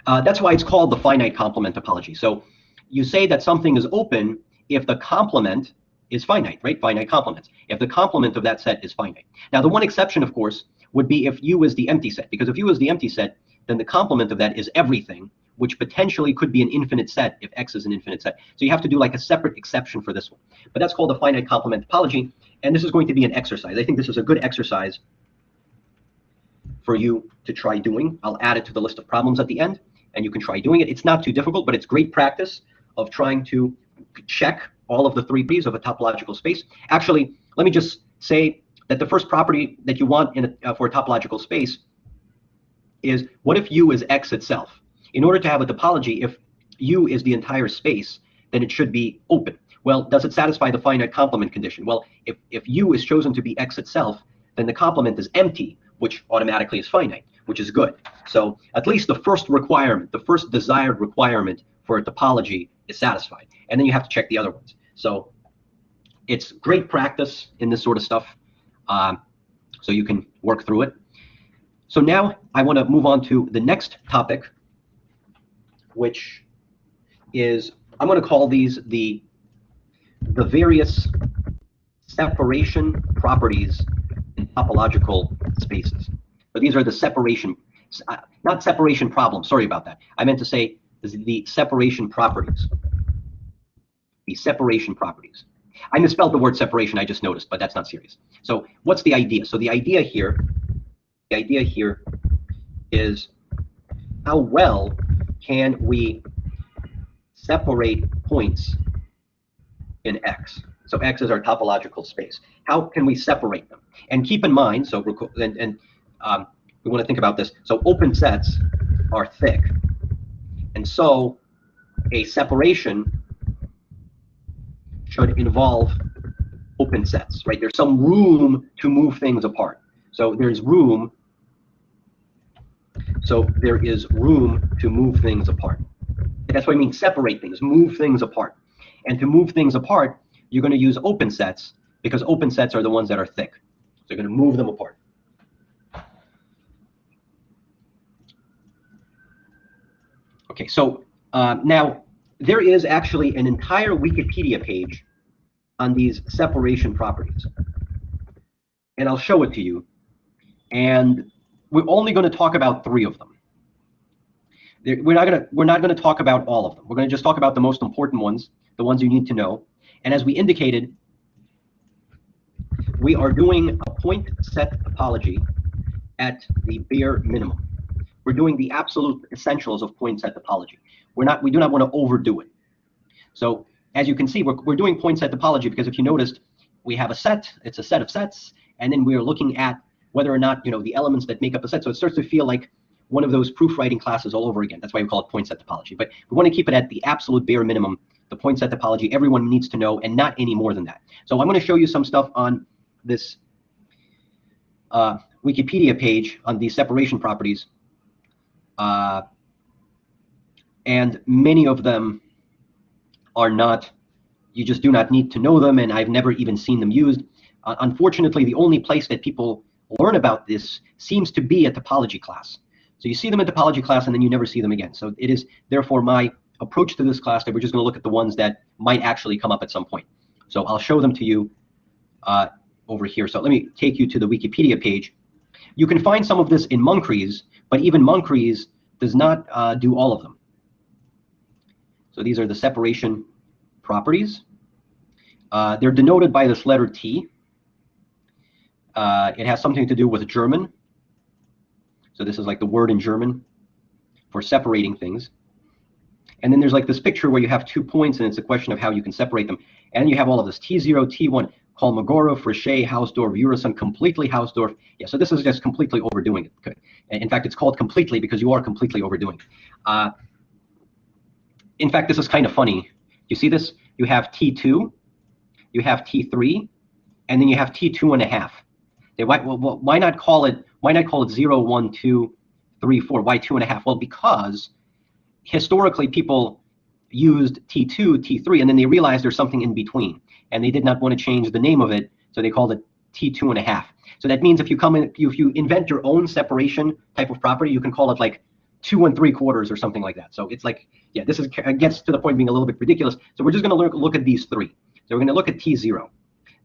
That's why it's called the finite complement topology. So you say that something is open if the complement is finite, right? Finite complements. If the complement of that set is finite. Now, the one exception, of course, would be if U is the empty set, because if U is the empty set, then the complement of that is everything, which potentially could be an infinite set if X is an infinite set. So you have to do like a separate exception for this one. But that's called the finite complement topology, and this is going to be an exercise. I think this is a good exercise for you to try doing. I'll add it to the list of problems at the end, and you can try doing it. It's not too difficult, but it's great practice of trying to check all of the 3 P's of a topological space. Actually, let me just say that the first property that you want in for a topological space is, what if U is X itself? In order to have a topology, if U is the entire space, then it should be open. Well, does it satisfy the finite complement condition? Well, if U is chosen to be X itself, then the complement is empty, which automatically is finite, which is good. So at least the first requirement, the first desired requirement for a topology is satisfied. And then you have to check the other ones. So it's great practice in this sort of stuff, so you can work through it. So now I want to move on to the next topic, which is, I'm going to call these the various separation properties in topological spaces. So these are the separation, not separation problems, sorry about that. I meant to say the separation properties. The separation properties. I misspelled the word separation, I just noticed, but that's not serious. So what's the idea? So the idea here is, how well can we separate points in X? So X is our topological space. How can we separate them? And keep in mind, so we want to think about this. So open sets are thick, and so a separation should involve open sets, right? There's some room to move things apart. So there's room. So there is room to move things apart. That's what I mean, separate things, move things apart. And to move things apart, you're going to use open sets, because open sets are the ones that are thick. So you're going to move them apart. Okay, so now there is actually an entire Wikipedia page on these separation properties. And I'll show it to you. And we're only going to talk about 3 of them. We're not going to talk about all of them. We're going to just talk about the most important ones, the ones you need to know. And as we indicated, we are doing a point set topology at the bare minimum. We're doing the absolute essentials of point set topology. We do not want to overdo it. So as you can see, we're doing point set topology because if you noticed, we have a set, it's a set of sets, and then we are looking at whether or not, the elements that make up a set. So it starts to feel like one of those proof writing classes all over again. That's why we call it point set topology. But we want to keep it at the absolute bare minimum, the point set topology everyone needs to know, and not any more than that. So I'm going to show you some stuff on this Wikipedia page on these separation properties. And many of them are not, you just do not need to know them, and I've never even seen them used. Unfortunately, the only place that people learn about this seems to be a topology class. So you see them in topology class, and then you never see them again. So it is therefore my approach to this class that we're just going to look at the ones that might actually come up at some point. So I'll show them to you over here. So let me take you to the Wikipedia page. You can find some of this in Moncrief, but even Moncrief does not do all of them. So these are the separation properties. They're denoted by this letter T. It has something to do with German. So this is like the word in German for separating things. And then there's like this picture where you have 2 points, and it's a question of how you can separate them. And you have all of this T0, T1. Kolmogorov, Richer, Hausdorff, Urisohn, completely Hausdorff. Yeah, so this is just completely overdoing it. Okay. In fact, it's called completely because you are completely overdoing it. In fact, this is kind of funny. You see this? You have T2, you have T3, and then you have T2.5. Why not call it 0, 1, 2, 3, 4? Why 2.5? Well, because historically people used T2, T3, and then they realized there's something in between, and they did not want to change the name of it, so they called it T2.5. So that means if you invent your own separation type of property, you can call it like 2 3/4 or something like that. So it's like, yeah, this gets to the point of being a little bit ridiculous. So we're just going to look at these three. So we're going to look at T0.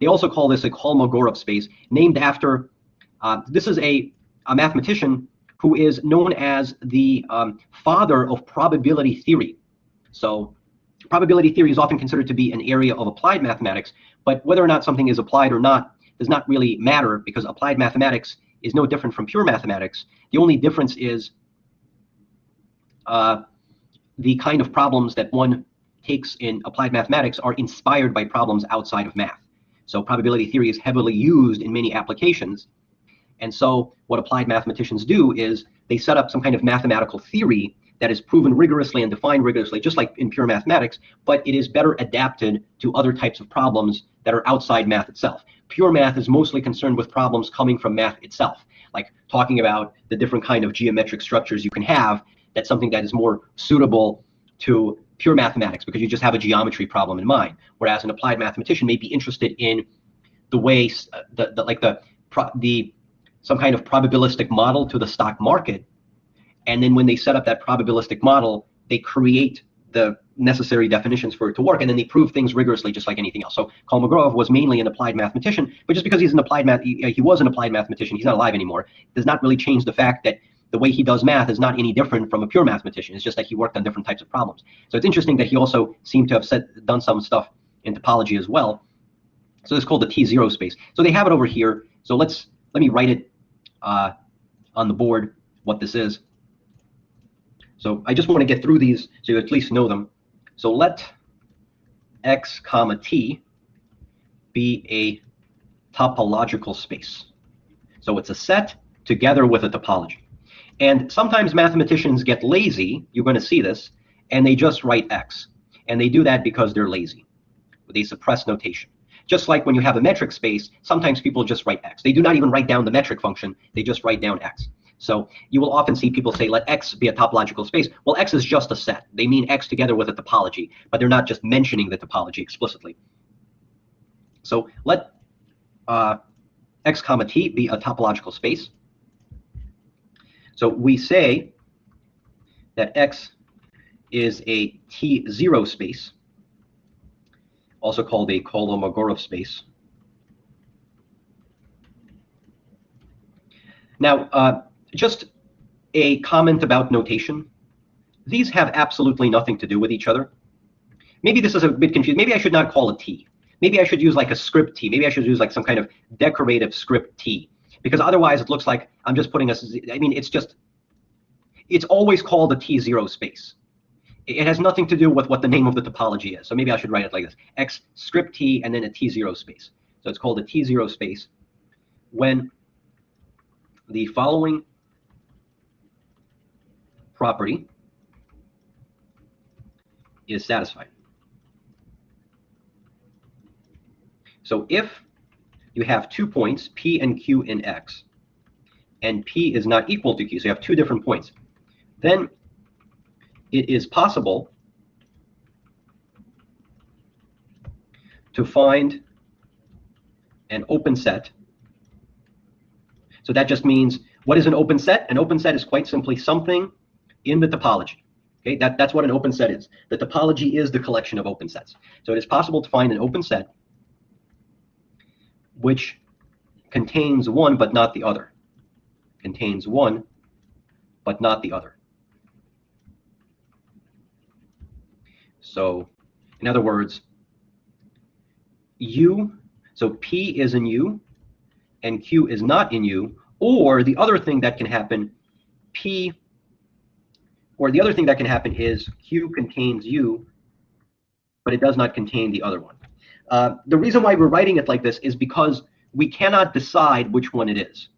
They also call this a Kolmogorov space, named after, this is a mathematician who is known as the father of probability theory. So probability theory is often considered to be an area of applied mathematics, but whether or not something is applied or not does not really matter, because applied mathematics is no different from pure mathematics. The only difference is the kind of problems that one takes in applied mathematics are inspired by problems outside of math. So probability theory is heavily used in many applications. And so what applied mathematicians do is they set up some kind of mathematical theory that is proven rigorously and defined rigorously, just like in pure mathematics, but it is better adapted to other types of problems that are outside math itself. Pure math is mostly concerned with problems coming from math itself, like talking about the different kind of geometric structures you can have. That's something that is more suitable to pure mathematics because you just have a geometry problem in mind. Whereas an applied mathematician may be interested in the way some kind of probabilistic model to the stock market, and then when they set up that probabilistic model, they create the necessary definitions for it to work, and then they prove things rigorously, just like anything else. So Kolmogorov was mainly an applied mathematician, but just because he was an applied mathematician, he's not alive anymore, does not really change the fact that the way he does math is not any different from a pure mathematician. It's just that he worked on different types of problems. So it's interesting that he also seemed to have done some stuff in topology as well. So it's called the T0 space. So they have it over here. So let me write it on the board what this is. So I just want to get through these so you at least know them. So let x comma t be a topological space. So it's a set together with a topology. And sometimes mathematicians get lazy, you're going to see this, and they just write x. And they do that because they're lazy. They suppress notation. Just like when you have a metric space, sometimes people just write x. They do not even write down the metric function, they just write down x. So you will often see people say, let x be a topological space. Well, x is just a set. They mean x together with a topology, but they're not just mentioning the topology explicitly. So let x comma t be a topological space. So we say that x is a T0 space, also called a Kolmogorov space. Now, just a comment about notation. These have absolutely nothing to do with each other. Maybe this is a bit confusing. Maybe I should not call it T. Maybe I should use like a script T. Maybe I should use like some kind of decorative script T. Because otherwise it looks like I'm just putting it's always called a T0 space. It has nothing to do with what the name of the topology is. So maybe I should write it like this: x script T and then a T0 space. So it's called a T0 space when the following property is satisfied. So if you have 2 points, P and Q in X, and P is not equal to Q, so you have 2 different points, then it is possible to find an open set. So that just means, what is an open set? An open set is quite simply something in the topology. Okay, that's what an open set is. The topology is the collection of open sets. So it is possible to find an open set which contains one but not the other. Contains one but not the other. So in other words, U, so P is in U and Q is not in U, or the other thing that can happen, the other thing that can happen is Q contains U, but it does not contain the other one. The reason why we're writing it like this is because we cannot decide which one it is.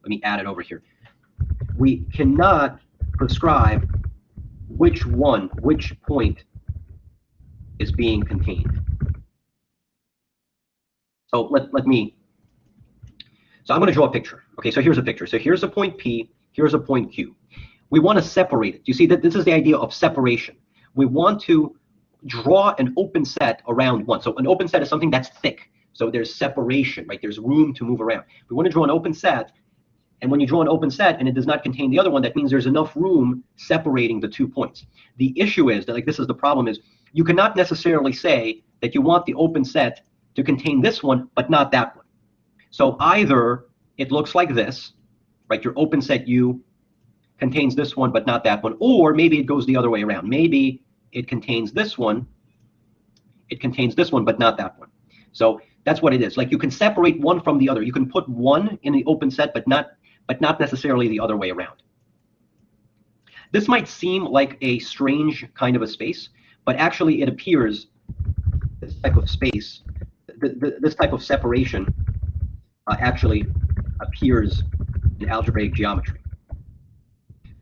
Let me add it over here. We cannot prescribe which point is being contained. So so I'm going to draw a picture. Okay, so here's a picture. So here's a point P, here's a point Q. We want to separate it. You see that this is the idea of separation. We want to draw an open set around one. So an open set is something that's thick. So there's separation, right? There's room to move around. We want to draw an open set. And when you draw an open set and it does not contain the other one, that means there's enough room separating the 2 points. The issue is that, like, this is the problem, is you cannot necessarily say that you want the open set to contain this one, but not that one. So either it looks like this, right? Your open set U contains this one, but not that one. Or maybe it goes the other way around. Maybe it contains this one, but not that one. So that's what it is. Like, you can separate one from the other. You can put one in the open set, but not necessarily the other way around. This might seem like a strange kind of a space, but actually it appears, this type of space, this type of separation actually appears in algebraic geometry.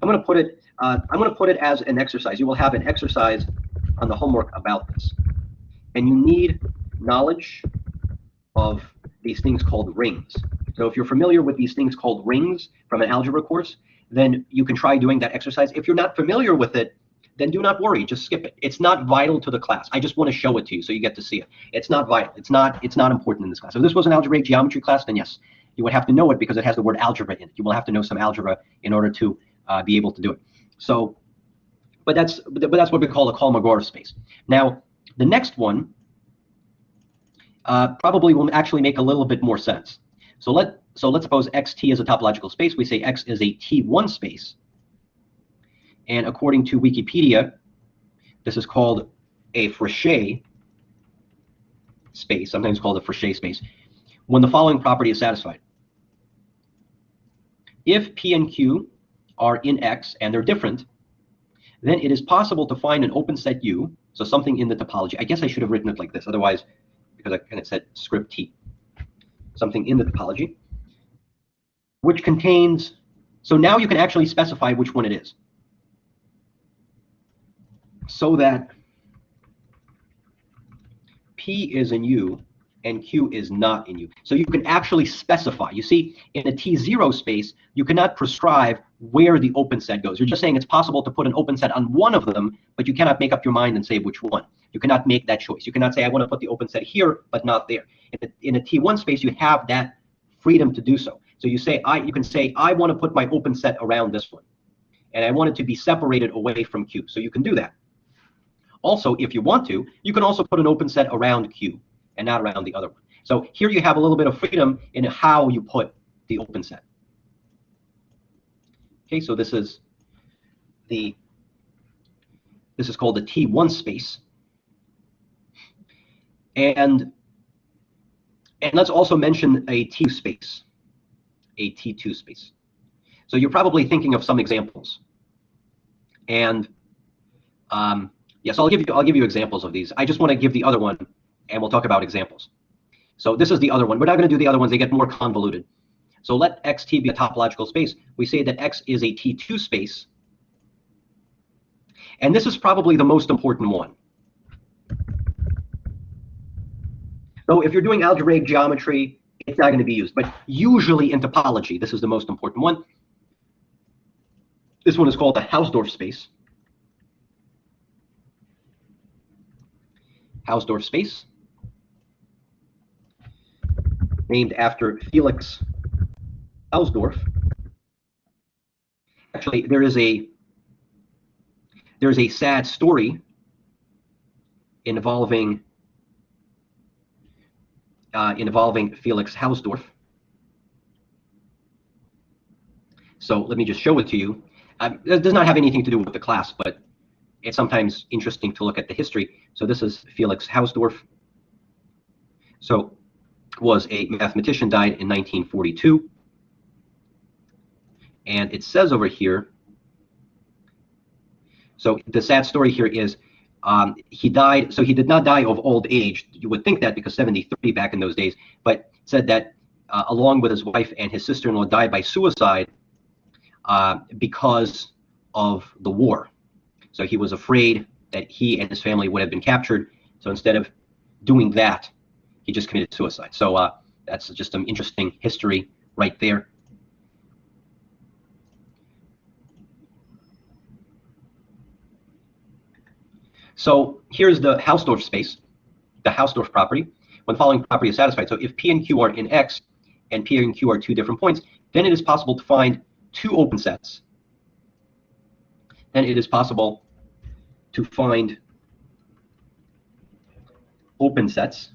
I'm going to put it as an exercise. You will have an exercise on the homework about this, and you need knowledge of these things called rings. So if you're familiar with these things called rings from an algebra course, then you can try doing that exercise. If you're not familiar with it, then do not worry, just skip it. It's not vital to the class. I just want to show it to you so you get to see it. It's not vital. It's not important in this class. If this was an algebraic geometry class, then yes, you would have to know it because it has the word algebra in it. You will have to know some algebra in order to be able to do it. So, but that's what we call a Kolmogorov space. Now, the next one probably will actually make a little bit more sense. So let's suppose xt is a topological space. We say x is a T1 space. And according to Wikipedia, this is called a Frechet space, sometimes called a Frechet space, when the following property is satisfied. If P and Q are in X and they're different, then it is possible to find an open set U, so something in the topology. I guess I should have written it like this, otherwise, because I kind of said script T. Something in the topology, which contains, so now you can actually specify which one it is. So that P is in U and Q is not in U. So you can actually specify. You see, in a T0 space, you cannot prescribe where the open set goes. You're just saying it's possible to put an open set on one of them, but you cannot make up your mind and say which one. You cannot make that choice. You cannot say, I want to put the open set here, but not there. In a T1 space, you have that freedom to do so. So you can say, I want to put my open set around this one, and I want it to be separated away from Q. So you can do that. Also, if you want to, you can also put an open set around Q and not around the other one. So here you have a little bit of freedom in how you put the open set. Okay, so this is called the T1 space. And let's also mention a T space, a T2 space. So you're probably thinking of some examples. And yes, I'll give you examples of these. I just want to give the other one, and we'll talk about examples. So this is the other one. We're not going to do the other ones. They get more convoluted. So let xt be a topological space. We say that X is a T2 space. And this is probably the most important one. So if you're doing algebraic geometry, it's not going to be used. But usually in topology, this is the most important one. This one is called the Hausdorff space. Hausdorff space, named after Felix Hausdorff. Actually, there's a sad story involving Felix Hausdorff. So let me just show it to you. It does not have anything to do with the class, but it's sometimes interesting to look at the history. So this is Felix Hausdorff. So was a mathematician, died in 1942. And it says over here, so the sad story here is He died, so he did not die of old age. You would think that because 73 back in those days, but said that along with his wife and his sister-in-law died by suicide because of the war. So he was afraid that he and his family would have been captured. So instead of doing that, he just committed suicide. So that's just some interesting history right there. So here's the Hausdorff space, the Hausdorff property, when the following property is satisfied. So if P and Q are in X and P and Q are two different points, then it is possible to find two open sets. Then it is possible to find open sets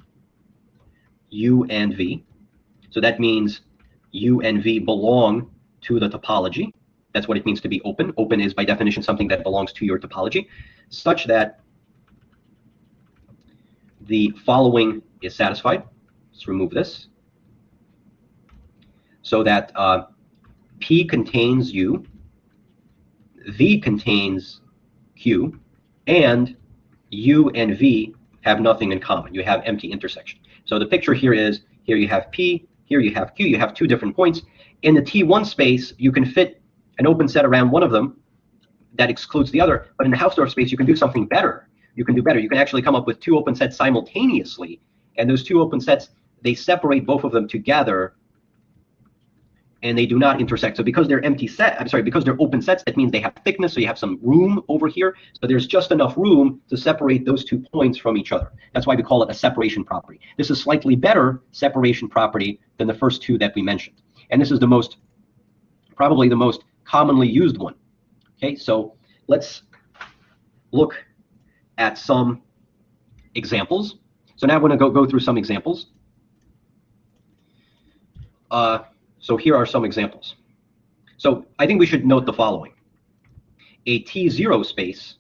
U and V. So that means U and V belong to the topology. That's what it means to be open. Open is by definition something that belongs to your topology, such that the following is satisfied. Let's remove this. So that P contains U, V contains Q, and U and V have nothing in common. You have empty intersection. So the picture here is, here you have P, here you have Q, you have two different points. In the T1 space, you can fit an open set around one of them that excludes the other. But in the Hausdorff space, you can do something better. You can do better. You can actually come up with two open sets simultaneously. And those two open sets, they separate both of them together, and they do not intersect. So because they're empty set, I'm sorry, because they're open sets, that means they have thickness, so you have some room over here. So there's just enough room to separate those 2 points from each other. That's why we call it a separation property. This is slightly better separation property than the first two that we mentioned. And this is the most, probably the most commonly used one. Okay, so let's look at some examples. So now I'm going to go through some examples. So here are some examples. So I think we should note the following. A T0 space,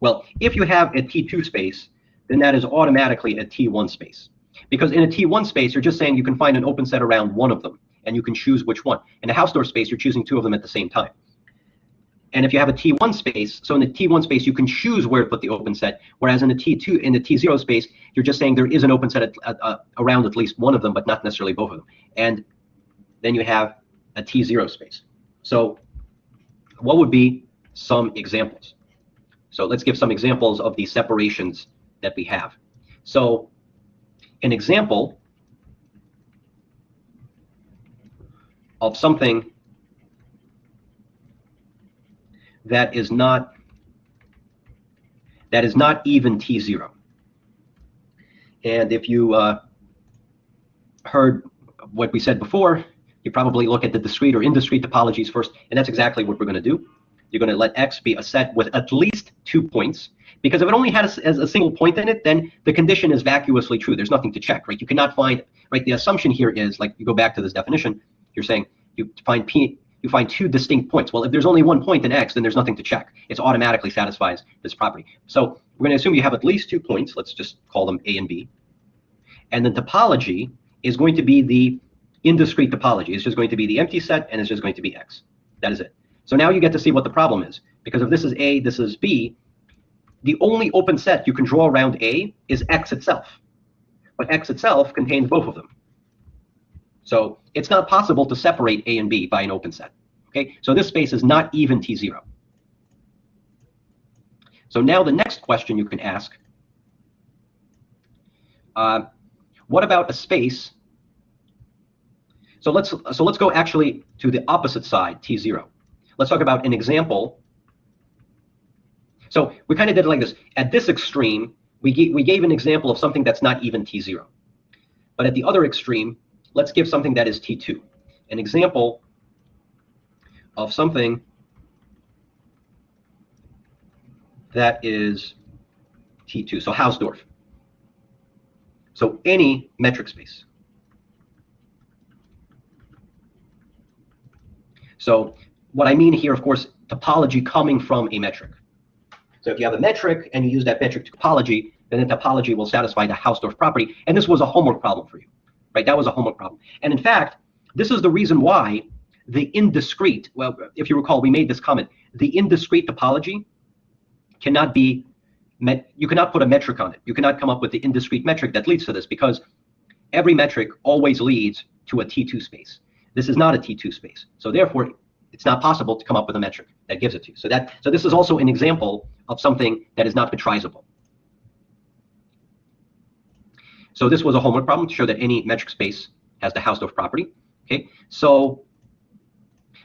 well, if you have a T2 space, then that is automatically a T1 space. Because in a T1 space, you're just saying you can find an open set around one of them, and you can choose which one. In a Hausdorff space, you're choosing two of them at the same time. And if you have a T1 space, so in the T1 space, you can choose where to put the open set, whereas in the T2, in the T0 space, you're just saying there is an open set around at least one of them, but not necessarily both of them. And then you have a T0 space. So what would be some examples? So let's give some examples of the separations that we have. So an example of something that is not even T0. And if you heard what we said before, you probably look at the discrete or indiscrete topologies first, and that's exactly what we're going to do. You're going to let X be a set with at least 2 points, because if it only had a single point in it, then the condition is vacuously true. There's nothing to check, right? You cannot find, right? The assumption here is, like, you go back to this definition, you're saying you find P, you find 2 distinct points. Well, if there's only 1 point in X, then there's nothing to check. It automatically satisfies this property. So we're going to assume you have at least 2 points. Let's just call them A and B. And the topology is going to be the indiscrete topology. It's just going to be the empty set, and it's just going to be X. That is it. So now you get to see what the problem is. Because if this is A, this is B, the only open set you can draw around A is X itself. But X itself contains both of them. So it's not possible to separate A and B by an open set. Okay, so this space is not even T0. So now the next question you can ask, what about a space? So let's go actually to the opposite side, T0. Let's talk about an example. So we kind of did it like this. At this extreme, we gave an example of something that's not even T0. But at the other extreme, let's give something that is T2. An example of something that is T2. So Hausdorff. So any metric space. So what I mean here, of course, topology coming from a metric. So if you have a metric and you use that metric topology, then the topology will satisfy the Hausdorff property. And this was a homework problem for you, right? That was a homework problem. And in fact, this is the reason why the indiscrete, well, if you recall, we made this comment, the indiscrete topology cannot be you cannot put a metric on it. You cannot come up with the indiscrete metric that leads to this, because every metric always leads to a T2 space. This is not a T2 space. So therefore, it's not possible to come up with a metric that gives it to you. So this is also an example of something that is not metrizable. So this was a homework problem to show that any metric space has the Hausdorff property. Okay, so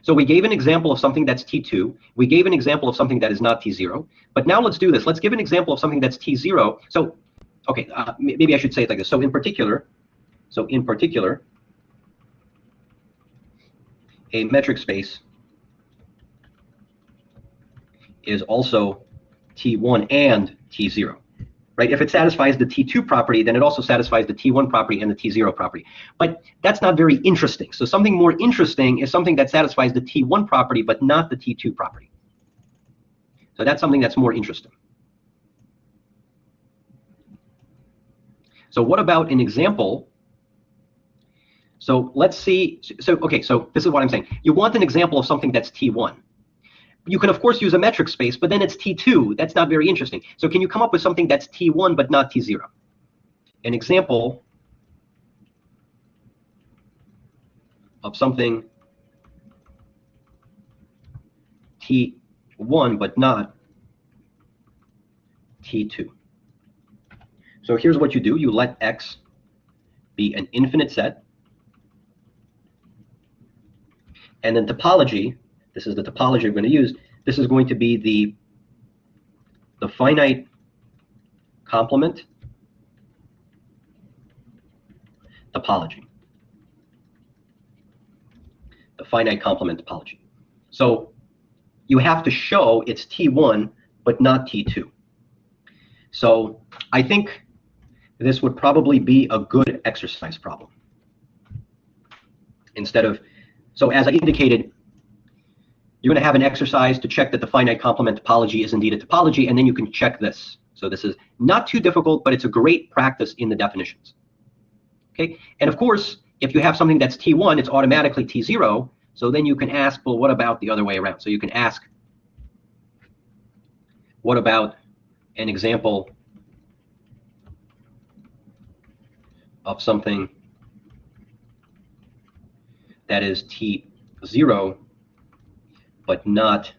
we gave an example of something that's T2. We gave an example of something that is not T0. But now let's do this. Let's give an example of something that's T0. So, okay, maybe I should say it like this. So in particular, a metric space is also T1 and T0. Right? If it satisfies the T2 property, then it also satisfies the T1 property and the T0 property. But that's not very interesting. So something more interesting is something that satisfies the T1 property, but not the T2 property. So that's something that's more interesting. So what about an example? So let's see. So okay, so this is what I'm saying. You want an example of something that's T1. You can, of course, use a metric space, but then it's T2. That's not very interesting. So can you come up with something that's T1 but not T0? An example of something T1 but not T2. So here's what you do. You let X be an infinite set. And then topology, this is the topology we're going to use. This is going to be the finite complement topology. The finite complement topology. So you have to show it's T1 but not T2. So I think this would probably be a good exercise problem. Instead of, so as I indicated, you're going to have an exercise to check that the finite complement topology is indeed a topology, and then you can check this. So this is not too difficult, but it's a great practice in the definitions. Okay, and of course, if you have something that's T1, it's automatically T0. So then you can ask, well, what about the other way around? So you can ask, what about an example of something that is T0 but not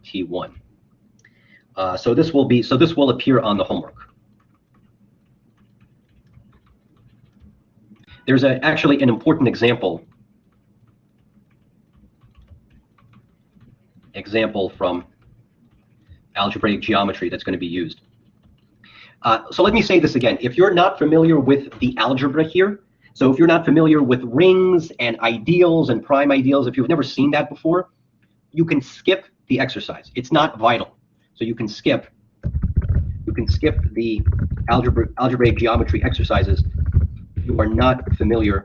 T1. So this will appear on the homework. There's actually an important example from algebraic geometry that's going to be used. So let me say this again. If you're not familiar with the algebra here, so if you're not familiar with rings and ideals and prime ideals, if you've never seen that before, you can skip the exercise. It's not vital. So you can skip the algebraic geometry exercises if you are not familiar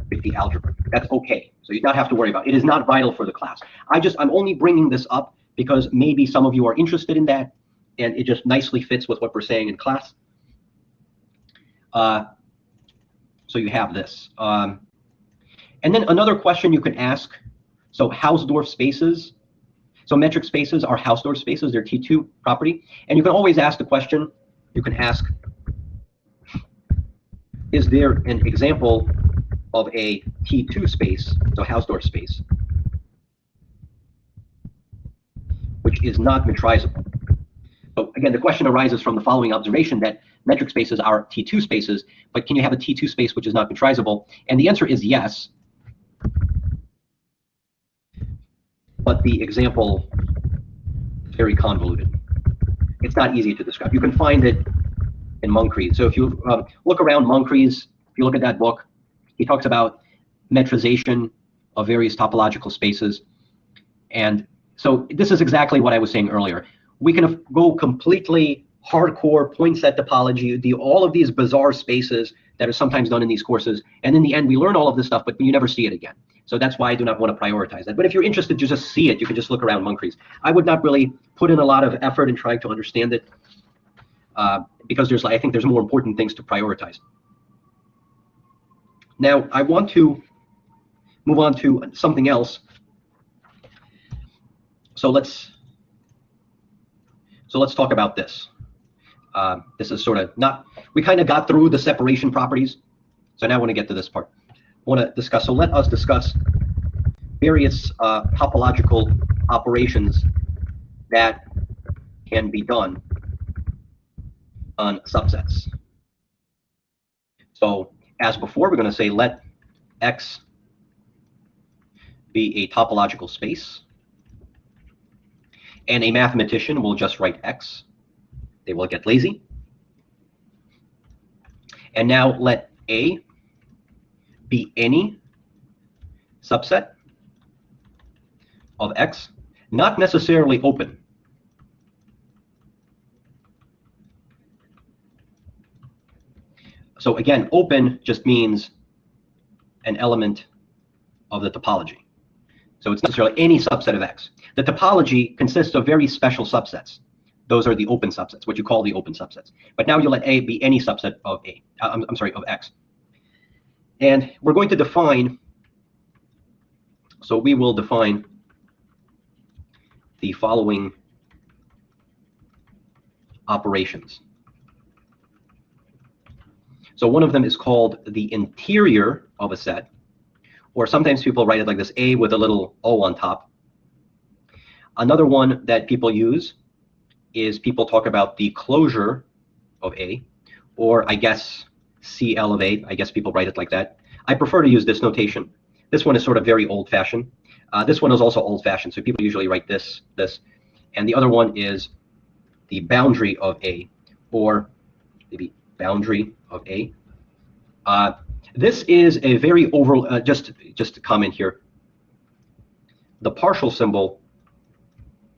with the algebra. That's okay. So you don't have to worry about it. It is not vital for the class. I'm only bringing this up because maybe some of you are interested in that, and it just nicely fits with what we're saying in class. So you have this. And then another question you can ask, so Hausdorff spaces. So metric spaces are Hausdorff spaces, they're T2 property. And you can always ask the question, you can ask, is there an example of a T2 space, so Hausdorff space, which is not metrizable? So again, the question arises from the following observation that metric spaces are T2 spaces, but can you have a T2 space which is not metrizable? And the answer is yes. But the example is very convoluted. It's not easy to describe. You can find it in Moncrief. So if you look around Moncrief, if you look at that book, he talks about metrization of various topological spaces. And so this is exactly what I was saying earlier. We can go completely hardcore point set topology, all of these bizarre spaces that are sometimes done in these courses. And in the end, we learn all of this stuff, but you never see it again. So that's why I do not want to prioritize that. But if you're interested to just see it, you can just look around Moncrief. I would not really put in a lot of effort in trying to understand it because I think there's more important things to prioritize. Now, I want to move on to something else. So let's talk about this. This is sort of not, we kind of got through the separation properties. So now I want to get to this part. I want to discuss, so let us discuss various topological operations that can be done on subsets. So as before, we're going to say let X be a topological space. And a mathematician will just write X. They will get lazy. And now let A be any subset of X, not necessarily open. So again, open just means an element of the topology. So it's not necessarily any subset of X. The topology consists of very special subsets. Those are the open subsets, what you call the open subsets. But now you let A be any subset of of X. And we're going to define, so we will define the following operations. So one of them is called the interior of a set, or sometimes people write it like this, A with a little O on top. Another one that people use is people talk about the closure of A, or I guess CL of A. I guess people write it like that. I prefer to use this notation. This one is sort of very old-fashioned. This one is also old-fashioned, so people usually write this. And the other one is the boundary of A, or maybe boundary of A. This is a very just to comment here. The partial symbol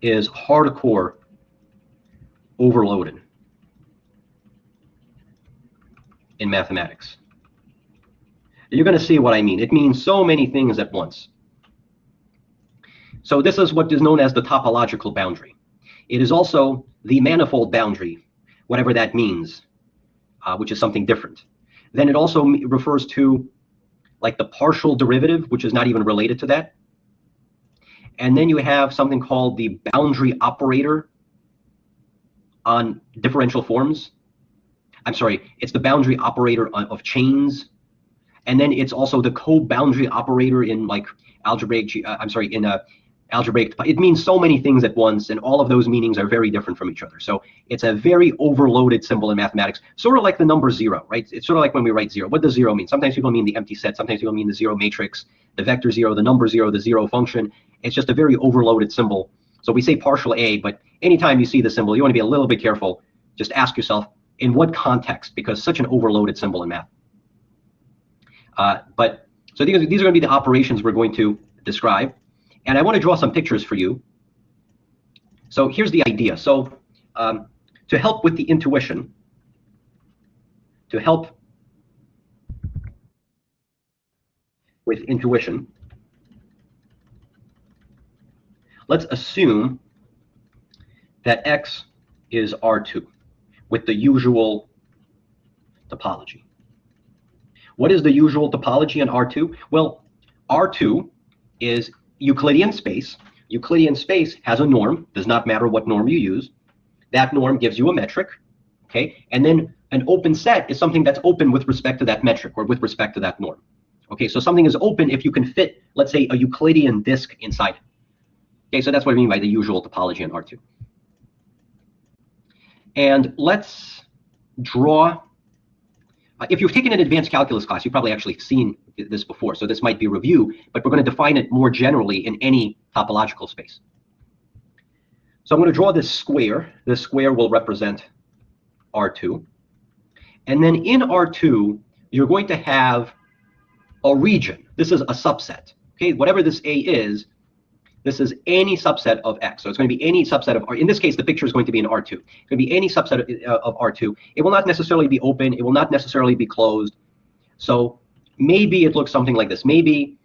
is hardcore overloaded in mathematics. You're going to see what I mean. It means so many things at once. So this is what is known as the topological boundary. It is also the manifold boundary, whatever that means, which is something different. Then it also refers to like the partial derivative, which is not even related to that. And then you have something called the boundary operator on differential forms. I'm sorry, it's the boundary operator of chains. And then it's also the co-boundary operator in like algebraic, algebraic. It means so many things at once, and all of those meanings are very different from each other. So it's a very overloaded symbol in mathematics, sort of like the number zero, right? It's sort of like when we write zero. What does zero mean? Sometimes people mean the empty set, sometimes people mean the zero matrix, the vector zero, the number zero, the zero function. It's just a very overloaded symbol. So we say partial A, but anytime you see the symbol, you want to be a little bit careful. Just ask yourself, in what context? Because such an overloaded symbol in math. So these are going to be the operations we're going to describe. And I want to draw some pictures for you. So here's the idea. So to help with the intuition, let's assume that X is R2 with the usual topology. What is the usual topology in R2? Well, R2 is Euclidean space. Euclidean space has a norm. Does not matter what norm you use. That norm gives you a metric, okay? And then an open set is something that's open with respect to that metric or with respect to that norm. Okay, so something is open if you can fit, let's say, a Euclidean disk inside it. Okay, so that's what I mean by the usual topology in R2. And let's draw. If you've taken an advanced calculus class, you've probably actually seen this before, so this might be a review, but we're going to define it more generally in any topological space. So I'm going to draw this square. This square will represent R2. And then in R2, you're going to have a region. This is a subset. Okay, whatever this A is, this is any subset of X. So it's going to be any subset of R. In this case, the picture is going to be in R2. It's going to be any subset of R2. It will not necessarily be open. It will not necessarily be closed. So maybe it looks something like this. Maybe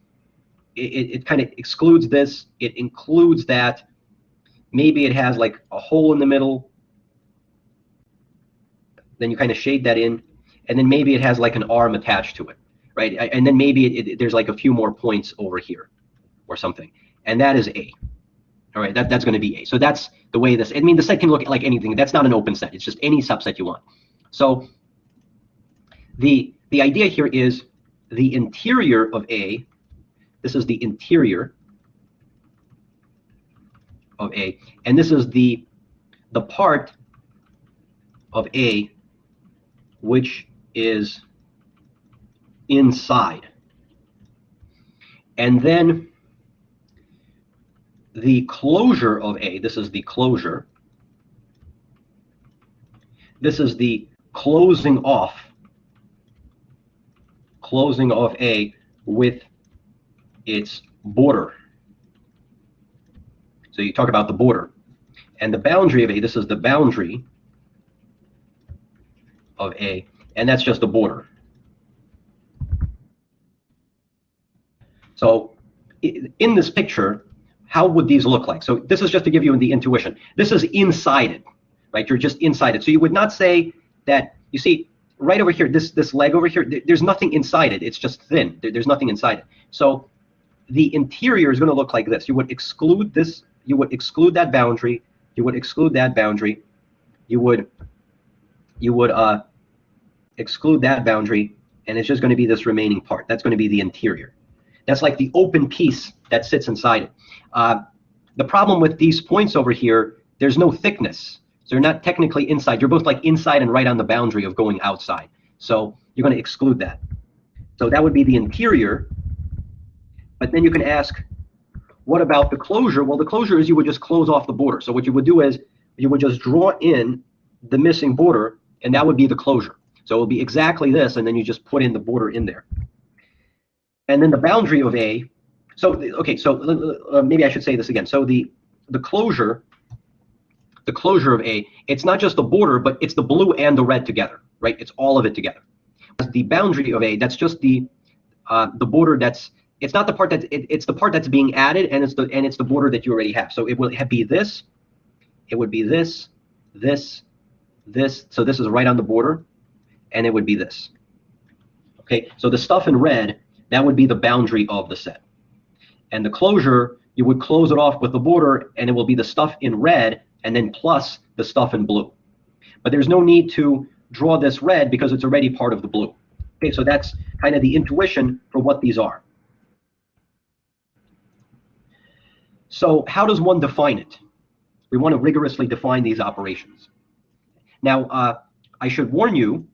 it kind of excludes this. It includes that. Maybe it has like a hole in the middle. Then you kind of shade that in. And then maybe it has like an arm attached to it, right? And then maybe there's like a few more points over here or something. And that is A. All right, that's going to be A. So that's the way this, I mean, the set can look like anything. That's not an open set. It's just any subset you want. So the idea here is the interior of A. This is the interior of A, and this is the part of A which is inside. And then the closure of A, this is the closure. This is the closing off A with its border. So you talk about the border. And the boundary of A, this is the boundary of A, and that's just the border. So in this picture, how would these look like? So this is just to give you the intuition. This is inside it, right? You're just inside it. So you would not say that, you see, right over here, this leg over here, there's nothing inside it. It's just thin. There's nothing inside it. So the interior is going to look like this. You would exclude this. You would exclude that boundary. You would exclude that boundary. You would exclude that boundary, and it's just going to be this remaining part. That's going to be the interior. That's like the open piece that sits inside it. The problem with these points over here, there's no thickness. So they're not technically inside. You're both like inside and right on the boundary of going outside. So you're going to exclude that. So that would be the interior. But then you can ask, what about the closure? Well, the closure is you would just close off the border. So what you would do is you would just draw in the missing border, and that would be the closure. So it will be exactly this, and then you just put in the border in there. And then the boundary of A, so, okay, so maybe I should say this again. So the closure of A, it's not just the border, but it's the blue and the red together, right? It's all of it together. The boundary of A, that's just the border that's, it's not the part that, it's the part that's being added, and it's the border that you already have. So it will be this, it would be this, this, this, so this is right on the border, and it would be this. Okay, so the stuff in red, that would be the boundary of the set. And the closure, you would close it off with the border, and it will be the stuff in red, and then plus the stuff in blue. But there's no need to draw this red because it's already part of the blue. Okay, so that's kind of the intuition for what these are. So how does one define it? We want to rigorously define these operations. Now, I should warn you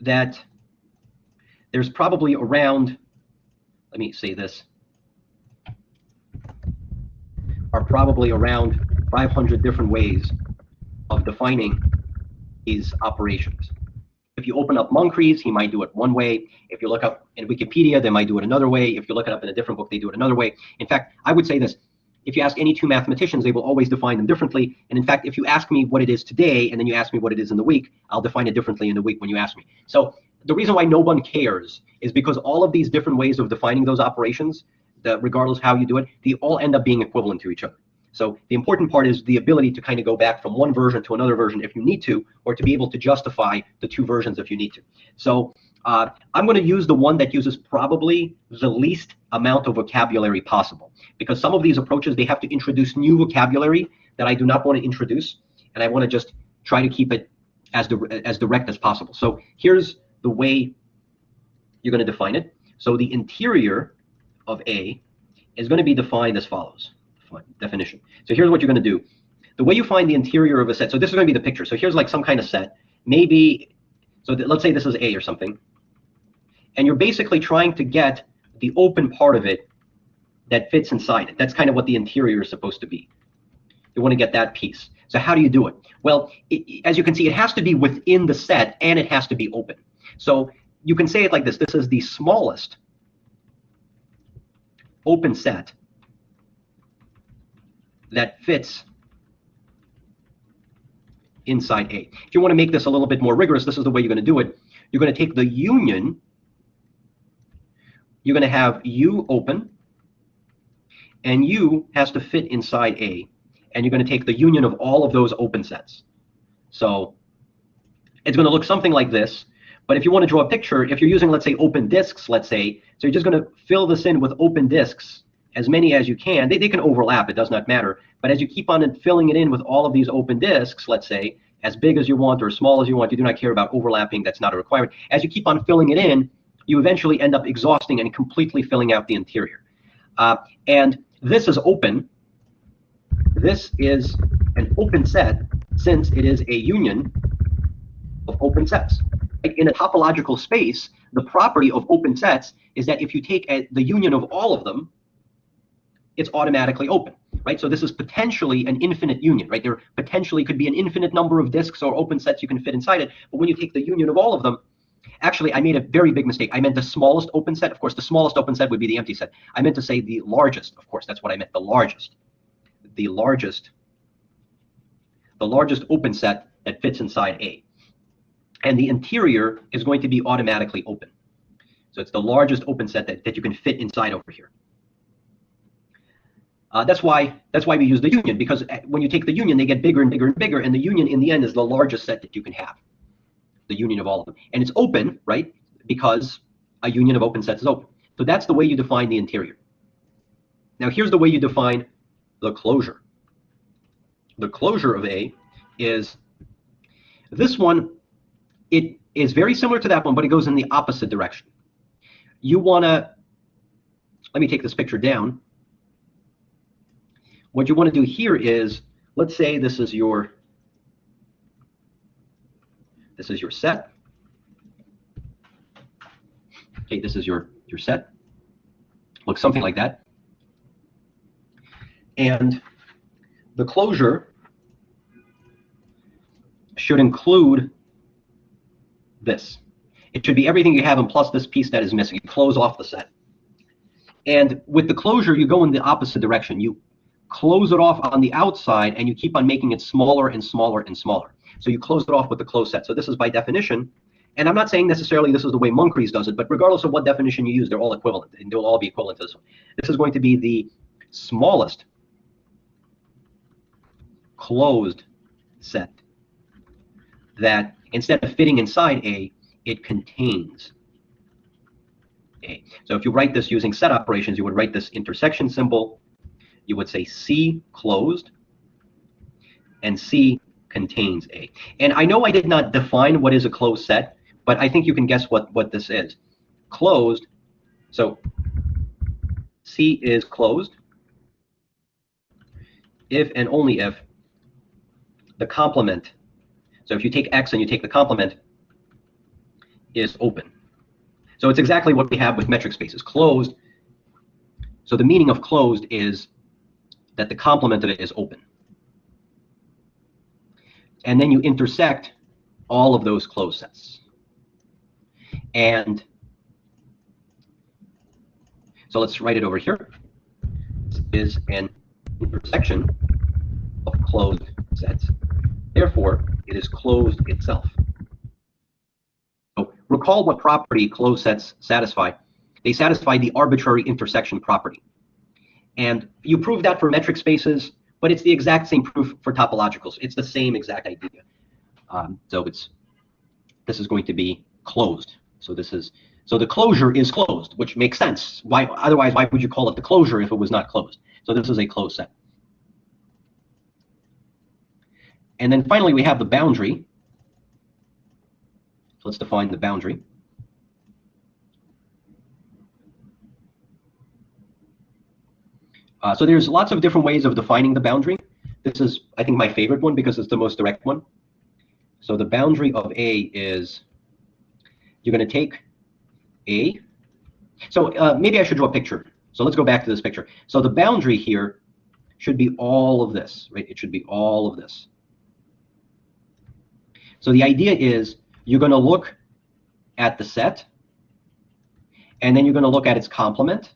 that there's probably around, let me say this, are probably around 500 different ways of defining these operations. If you open up Moncrief's, he might do it one way. If you look up in Wikipedia, they might do it another way. If you look it up in a different book, they do it another way. In fact, I would say this. If you ask any two mathematicians, they will always define them differently. And in fact, if you ask me what it is today, and then you ask me what it is in the week, I'll define it differently in the week when you ask me. So the reason why no one cares is because all of these different ways of defining those operations, regardless how you do it, they all end up being equivalent to each other. So the important part is the ability to kind of go back from one version to another version if you need to, or to be able to justify the two versions if you need to. So I'm going to use the one that uses probably the least amount of vocabulary possible, because some of these approaches, they have to introduce new vocabulary that I do not want to introduce, and I want to just try to keep it as direct as possible. So here's the way you're going to define it. So the interior of A is going to be defined as follows. Definition. So here's what you're going to do. The way you find the interior of a set, so this is going to be the picture. So here's like some kind of set. Maybe, so let's say this is A or something. And you're basically trying to get the open part of it that fits inside it. That's kind of what the interior is supposed to be. You want to get that piece. So how do you do it? Well, as you can see, it has to be within the set, and it has to be open. So you can say it like this. This is the smallest open set that fits inside A. If you want to make this a little bit more rigorous, this is the way you're going to do it. You're going to take the union. You're going to have U open, and U has to fit inside A. And you're going to take the union of all of those open sets. So it's going to look something like this. But if you want to draw a picture, if you're using, let's say, open disks, let's say, so you're just going to fill this in with open disks, as many as you can. They can overlap, it does not matter. But as you keep on filling it in with all of these open disks, let's say, as big as you want or as small as you want, you do not care about overlapping, that's not a requirement. As you keep on filling it in, you eventually end up exhausting and completely filling out the interior. And this is open. This is an open set since it is a union of open sets. In a topological space, the property of open sets is that if you take the union of all of them, it's automatically open, right? So this is potentially an infinite union, right? There potentially could be an infinite number of disks or open sets you can fit inside it, but when you take the union of all of them, actually, I made a very big mistake. I meant the smallest open set. Of course, the smallest open set would be the empty set. I meant to say the largest. Of course, that's what I meant, the largest. The largest open set that fits inside A. And the interior is going to be automatically open. So it's the largest open set that you can fit inside over here. That's why we use the union, because when you take the union, they get bigger and bigger and bigger, and the union in the end is the largest set that you can have, the union of all of them. And it's open, right, because a union of open sets is open. So that's the way you define the interior. Now here's the way you define the closure. The closure of A is this one. It is very similar to that one, but it goes in the opposite direction. You want to, let me take this picture down. What you want to do here is, let's say this is your set. Okay, this is your set. Looks something like that. And the closure should include this. It should be everything you have and plus this piece that is missing. You close off the set. And with the closure, you go in the opposite direction. You close it off on the outside and you keep on making it smaller and smaller and smaller. So you close it off with the closed set. So this is by definition, and I'm not saying necessarily this is the way Moncrief does it, but regardless of what definition you use, they're all equivalent, and they'll all be equivalent to this one. This is going to be the smallest closed set that instead of fitting inside A, it contains A. So if you write this using set operations, you would write this intersection symbol. You would say C closed, and C contains A. And I know I did not define what is a closed set, but I think you can guess what this is. Closed, so C is closed if and only if the complement, so if you take X and you take the complement, is open. So it's exactly what we have with metric spaces. Closed, so the meaning of closed is that the complement of it is open. And then you intersect all of those closed sets. And so let's write it over here. This is an intersection of closed sets. Therefore, it is closed itself. So recall what property closed sets satisfy. They satisfy the arbitrary intersection property. And you prove that for metric spaces, but it's the exact same proof for topologicals. It's the same exact idea. So this is going to be closed. So the closure is closed, which makes sense. Otherwise, why would you call it the closure if it was not closed? So this is a closed set. And then finally, we have the boundary. So let's define the boundary. So there's lots of different ways of defining the boundary. This is, I think, my favorite one because it's the most direct one. So the boundary of A is, you're going to take A. So maybe I should draw a picture. So let's go back to this picture. So the boundary here should be all of this, right? It should be all of this. So the idea is you're going to look at the set, and then you're going to look at its complement.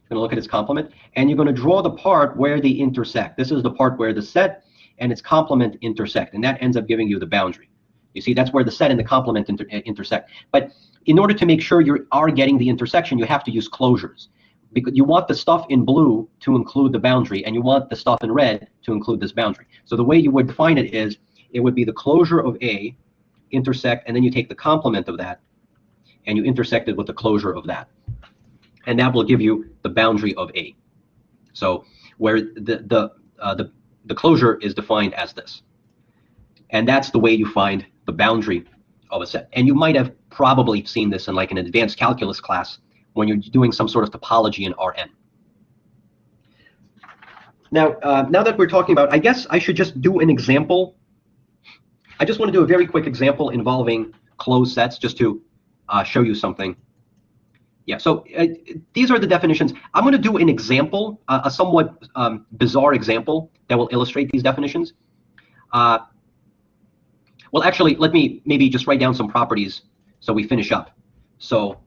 You're going to look at its complement, and you're going to draw the part where they intersect. This is the part where the set and its complement intersect, and that ends up giving you the boundary. You see, that's where the set and the complement intersect. But in order to make sure you are getting the intersection, you have to use closures. Because you want the stuff in blue to include the boundary, and you want the stuff in red to include this boundary. So the way you would define it is, it would be the closure of A, intersect, and then you take the complement of that, and you intersect it with the closure of that. and that will give you the boundary of A. So where the closure is defined as this. And that's the way you find the boundary of a set. And you might have probably seen this in like an advanced calculus class when you're doing some sort of topology in Rn. Now, now that we're talking about, I guess I should just do an example. I just want to do a very quick example involving closed sets just to show you something. Yeah, so these are the definitions. I'm going to do an example, a somewhat bizarre example that will illustrate these definitions. Well, actually, let me maybe just write down some properties so we finish up. So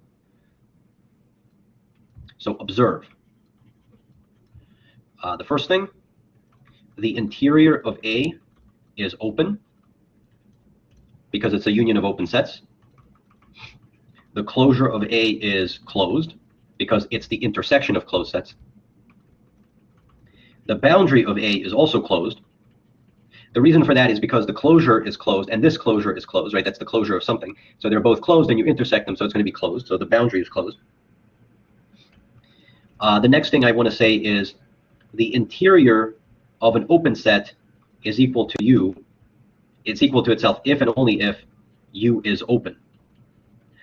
observe. The first thing, the interior of A is open because it's a union of open sets. The closure of A is closed because it's the intersection of closed sets. The boundary of A is also closed. The reason for that is because the closure is closed and this closure is closed, right? That's the closure of something. So they're both closed and you intersect them, so it's going to be closed. So the boundary is closed. The next thing I want to say is the interior of an open set is equal to U. It's equal to itself if and only if U is open.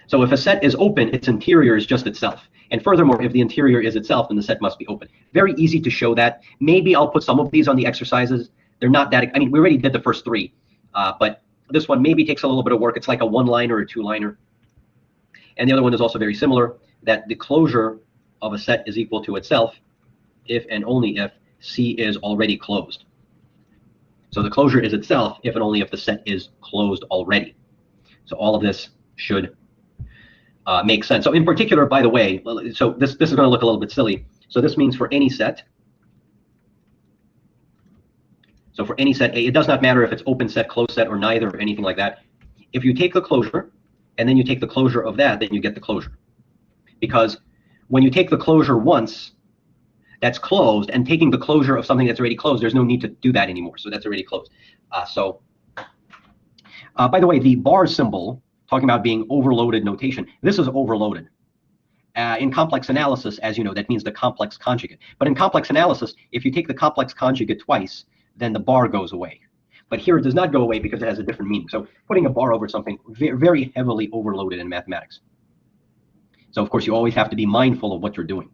So if a set is open, its interior is just itself. And furthermore, if the interior is itself, then the set must be open. Very easy to show that. Maybe I'll put some of these on the exercises. They're not that, I mean, we already did the first three, but this one maybe takes a little bit of work. It's like a one-liner or a two-liner. And the other one is also very similar, that the closure of a set is equal to itself if and only if C is already closed. So the closure is itself if and only if the set is closed already. So all of this should make sense. So in particular, by the way, so this is going to look a little bit silly. So this means for any set. So for any set A, it does not matter if it's open set, closed set, or neither, or anything like that. If you take the closure, and then you take the closure of that, then you get the closure. Because when you take the closure once, that's closed, and taking the closure of something that's already closed, there's no need to do that anymore. So that's already closed. By the way, the bar symbol, talking about being overloaded notation, this is overloaded. In complex analysis, as you know, that means the complex conjugate. But in complex analysis, if you take the complex conjugate twice, then the bar goes away. But here it does not go away because it has a different meaning. So putting a bar over something very heavily overloaded in mathematics. So of course, you always have to be mindful of what you're doing.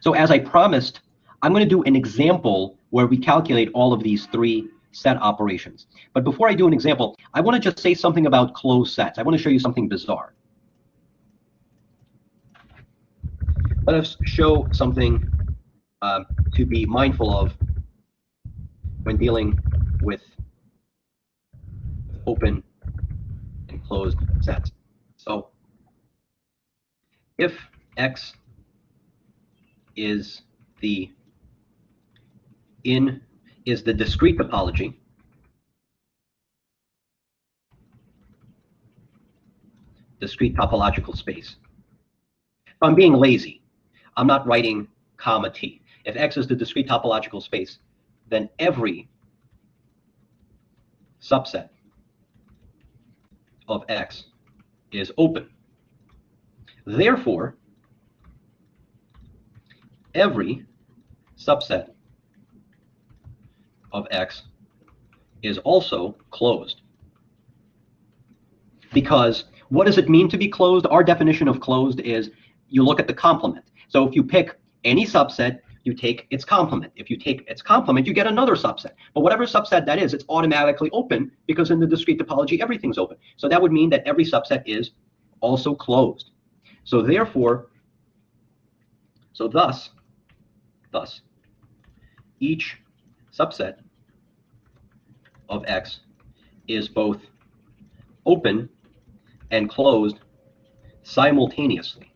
So as I promised, I'm going to do an example where we calculate all of these three set operations. But before I do an example, I want to just say something about closed sets. I want to show you something bizarre. Let us show something to be mindful of when dealing with open and closed sets. So if X is the discrete topology, discrete topological space. I'm being lazy. I'm not writing comma T. If X is the discrete topological space, then every subset of X is open. Therefore, every subset of X is also closed. Because what does it mean to be closed? Our definition of closed is you look at the complement. So if you pick any subset, you take its complement. If you take its complement, you get another subset. But whatever subset that is, it's automatically open because in the discrete topology, everything's open. So that would mean that every subset is also closed. So therefore, thus, each subset of X is both open and closed simultaneously.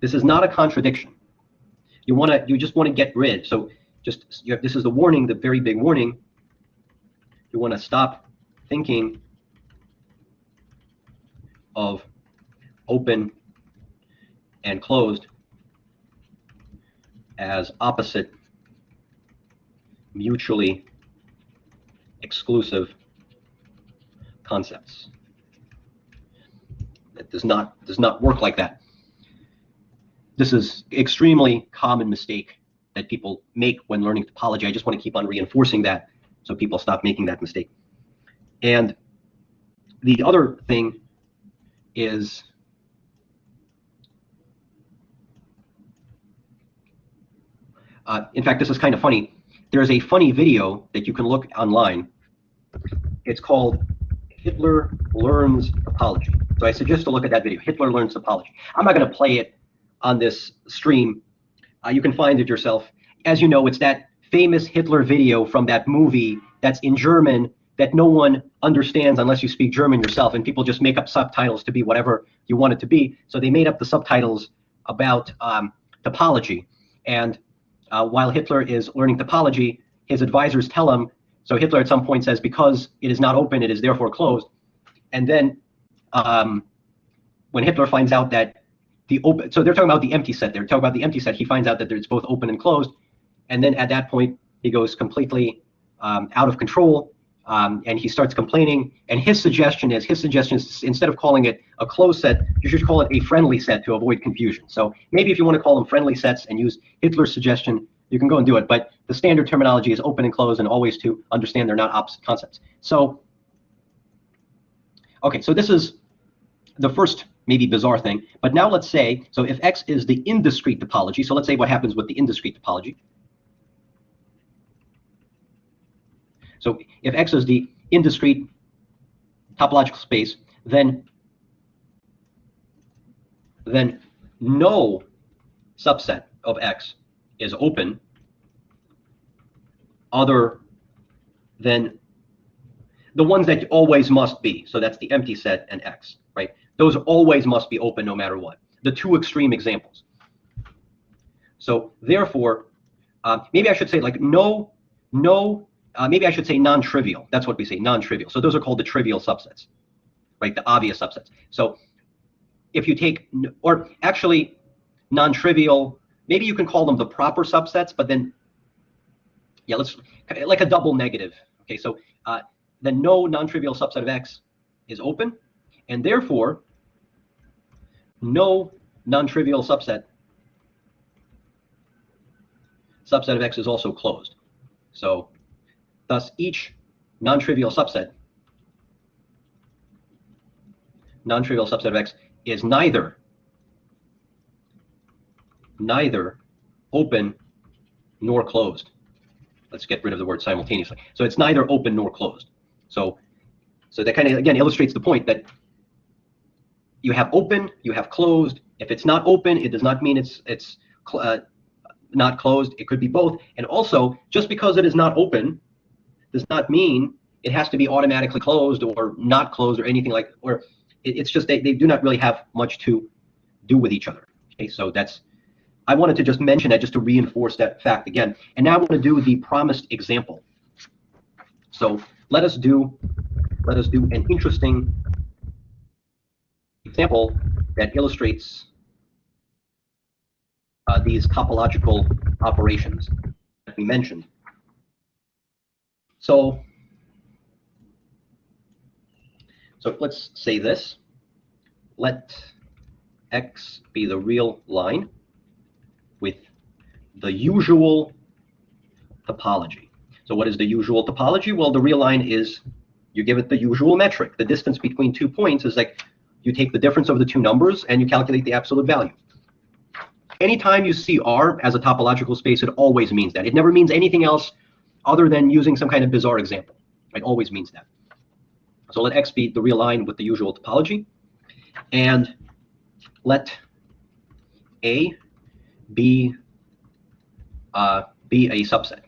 This is not a contradiction. You just want to get rid. So this is the warning, the very big warning. You want to stop thinking of open and closed as opposite, mutually exclusive concepts. It does not work like that. This is extremely common mistake that people make when learning topology. I just want to keep on reinforcing that so people stop making that mistake. And the other thing is in fact, this is kind of funny. There's a funny video that you can look online. It's called Hitler Learns Topology. So I suggest to look at that video, Hitler Learns Topology. I'm not going to play it on this stream. You can find it yourself. As you know, it's that famous Hitler video from that movie that's in German that no one understands unless you speak German yourself, and people just make up subtitles to be whatever you want it to be. So they made up the subtitles about topology. And while Hitler is learning topology, his advisors tell him, so Hitler at some point says, because it is not open, it is therefore closed. And then when Hitler finds out that the open, so they're talking about the empty set, they're talking about the empty set, he finds out that it's both open and closed. And then at that point, he goes completely out of control, and he starts complaining. And his suggestion is instead of calling it a closed set, you should call it a friendly set to avoid confusion. So maybe if you want to call them friendly sets and use Hitler's suggestion, you can go and do it. But the standard terminology is open and closed, and always to understand they're not opposite concepts. So, okay, so this is the first maybe bizarre thing. But now let's say, so if X is the indiscrete topology, so let's say what happens with the indiscrete topology. So if X is the indiscrete topological space, then no subset of X is open other than the ones that always must be. So that's the empty set and X, right? Those always must be open no matter what. The two extreme examples. So therefore, maybe I should say like maybe I should say non-trivial. That's what we say, non-trivial. So those are called the trivial subsets, right? The obvious subsets. So if you take, or actually non-trivial, maybe you can call them the proper subsets, but then, yeah, let's, like a double negative. Okay, so then no non-trivial subset of X is open, and therefore no non-trivial subset of X is also closed. So thus each non-trivial subset of X is neither open nor closed. Let's get rid of the word simultaneously. So it's neither open nor closed. So that kind of, again, illustrates the point that you have open, you have closed. If it's not open, it does not mean it's not closed. It could be both. And also, just because it is not open does not mean it has to be automatically closed or not closed or anything like, or it's just they do not really have much to do with each other. Okay, so that's, I wanted to just mention that just to reinforce that fact again. And now I want to do the promised example. So let us do an interesting example that illustrates these topological operations that we mentioned. So let's say this. Let X be the real line with the usual topology. So what is the usual topology? Well, the real line is, you give it the usual metric. The distance between 2 points is like, you take the difference of the two numbers and you calculate the absolute value. Anytime you see R as a topological space, it always means that. It never means anything else other than using some kind of bizarre example. It always means that. So let X be the real line with the usual topology, and let A be a subset.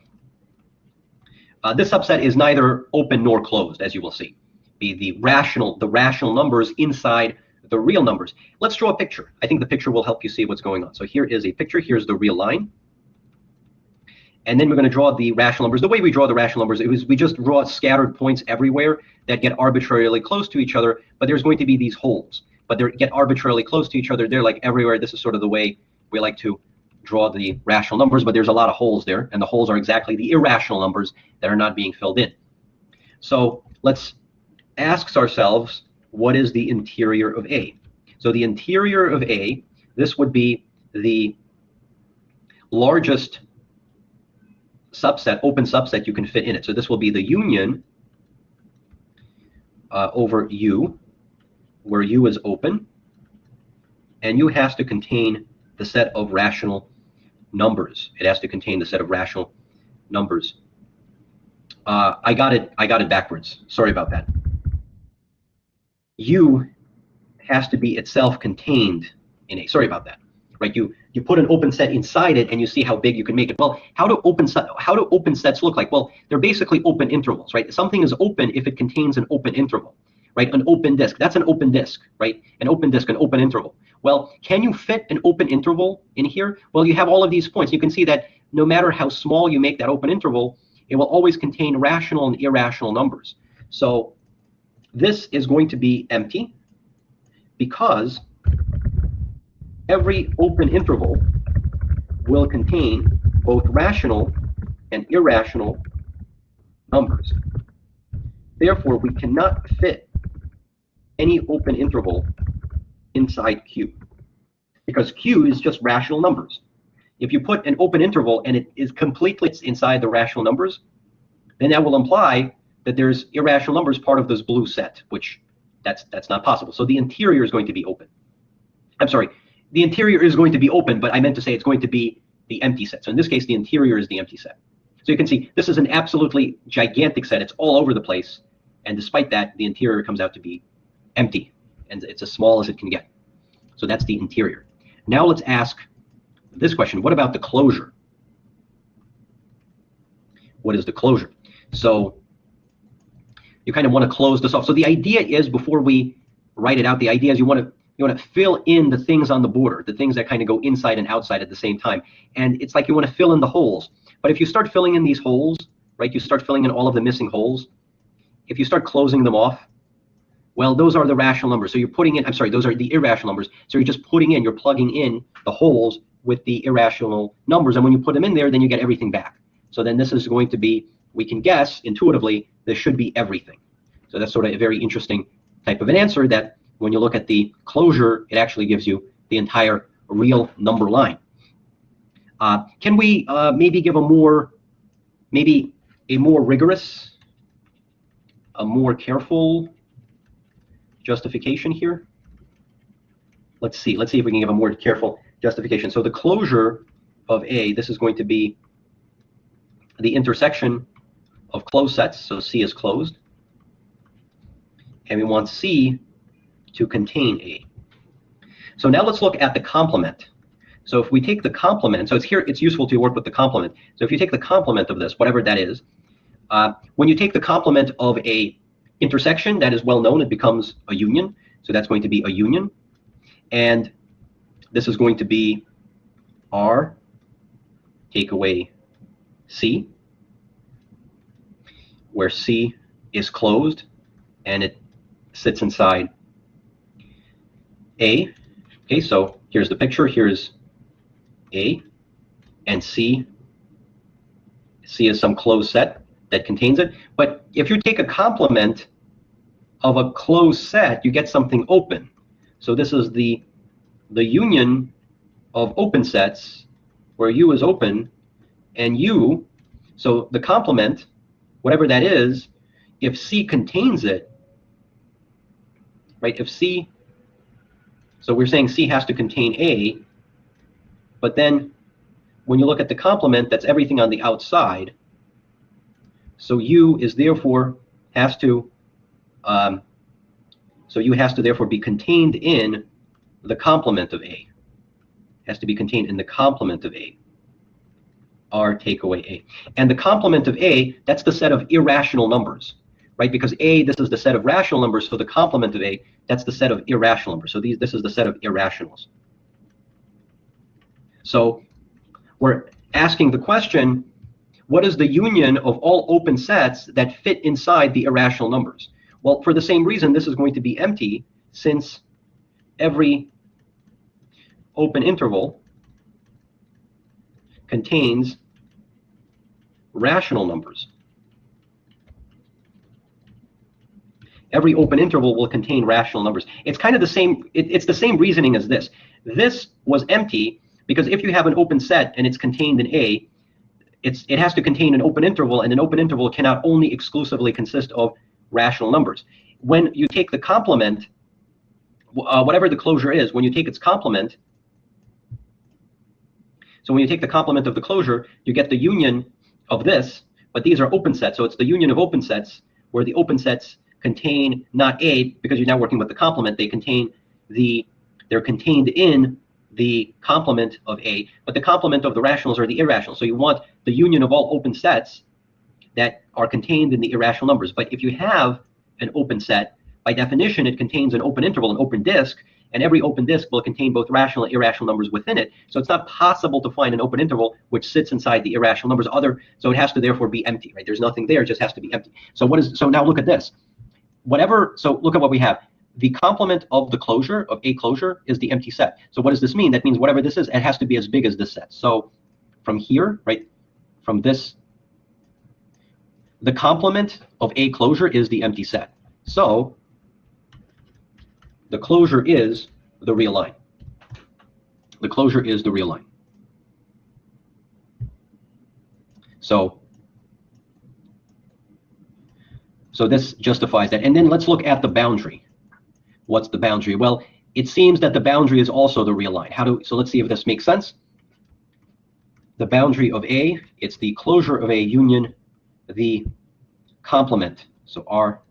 This subset is neither open nor closed, as you will see. Be the rational numbers inside the real numbers. Let's draw a picture. I think the picture will help you see what's going on. So here is a picture. Here's the real line. And then we're going to draw the rational numbers. The way we draw the rational numbers is we just draw scattered points everywhere that get arbitrarily close to each other, but there's going to be these holes. But they get arbitrarily close to each other. They're like everywhere. This is sort of the way we like to draw the rational numbers, but there's a lot of holes there, and the holes are exactly the irrational numbers that are not being filled in. So let's ask ourselves, what is the interior of A? So the interior of A, this would be the largest subset, open subset you can fit in it. So this will be the union over U, where U is open, and U has to contain the set of rational numbers. It has to contain the set of rational numbers. I got it backwards. Sorry about that. U has to be itself contained in A. Sorry about that. Right? You put an open set inside it, and you see how big you can make it. Well, how do open sets look like? Well, they're basically open intervals, right? Something is open if it contains an open interval, right? An open disk. That's an open disk, right? An open disk, an open interval. Well, can you fit an open interval in here? Well, you have all of these points. You can see that no matter how small you make that open interval, it will always contain rational and irrational numbers. So this is going to be empty because every open interval will contain both rational and irrational numbers. Therefore, we cannot fit any open interval inside Q, because Q is just rational numbers. If you put an open interval and it is completely inside the rational numbers, then that will imply that there's irrational numbers part of this blue set, which that's not possible. So the interior is going to be open. I'm sorry, the interior is going to be open, but I meant to say it's going to be the empty set. So in this case, the interior is the empty set. So you can see this is an absolutely gigantic set. It's all over the place. And despite that, the interior comes out to be empty, and it's as small as it can get. So that's the interior. Now let's ask this question. What about the closure? What is the closure? So you kind of want to close this off. So the idea is, before we write it out, the idea is you want to fill in the things on the border, the things that kind of go inside and outside at the same time. And it's like you want to fill in the holes. But if you start filling in these holes, right, you start filling in all of the missing holes, if you start closing them off, well, those are the rational numbers. So you're putting in, I'm sorry, those are the irrational numbers. So you're just putting in, you're plugging in the holes with the irrational numbers. And when you put them in there, then you get everything back. So then this is going to be, we can guess intuitively, this should be everything. So that's sort of a very interesting type of an answer, that when you look at the closure, it actually gives you the entire real number line. Can we maybe give a more rigorous, a more careful justification here? Let's see if we can give a more careful justification. So the closure of A, this is going to be the intersection of closed sets. So C is closed, and we want C to contain A. So now let's look at the complement. So if we take the complement, so it's useful to work with the complement. So if you take the complement of this, whatever that is, when you take the complement of a intersection that is well known, it becomes a union. So that's going to be a union. And this is going to be R, take away C, where C is closed and it sits inside A. Okay, so here's the picture. Here's A, and C. C is some closed set that contains it. But if you take a complement of a closed set, you get something open. So this is the union of open sets where U is open and U. So the complement, whatever that is, if C contains it, right? If C, so we're saying C has to contain A, but then when you look at the complement, that's everything on the outside. So U is therefore has to, so U has to therefore be contained in the complement of A. Has to be contained in the complement of A. R take away A. And the complement of A, that's the set of irrational numbers, right? Because A, this is the set of rational numbers, so the complement of A, that's the set of irrational numbers. So this is the set of irrationals. So we're asking the question, what is the union of all open sets that fit inside the irrational numbers? Well, for the same reason, this is going to be empty, since every open interval contains rational numbers. every open interval will contain rational numbers. It's kind of the same, it's the same reasoning as this. This was empty because if you have an open set and it's contained in A, it has to contain an open interval, and an open interval cannot only exclusively consist of rational numbers. When you take the complement, whatever the closure is, when you take its complement, so when you take the complement of the closure, you get the union of this, but these are open sets, so it's the union of open sets, where the open sets contain not A, because you're now working with the complement, they're contained in the complement of A, but the complement of the rationals are the irrationals. So you want the union of all open sets that are contained in the irrational numbers. But if you have an open set, by definition, it contains an open interval, an open disk, and every open disk will contain both rational and irrational numbers within it. So it's not possible to find an open interval which sits inside the irrational numbers. So it has to therefore be empty, right? There's nothing there; it just has to be empty. So now look at this. So look at what we have. The complement of the closure, of A closure, is the empty set. So what does this mean? That means whatever this is, it has to be as big as this set. So from here, right, from this, the complement of A closure is the empty set. So the closure is the real line. The closure is the real line. So this justifies that. And then let's look at the boundary. What's the boundary? Well, it seems that the boundary is also the real line. So let's see if this makes sense. The boundary of A, it's the closure of A union the complement. So R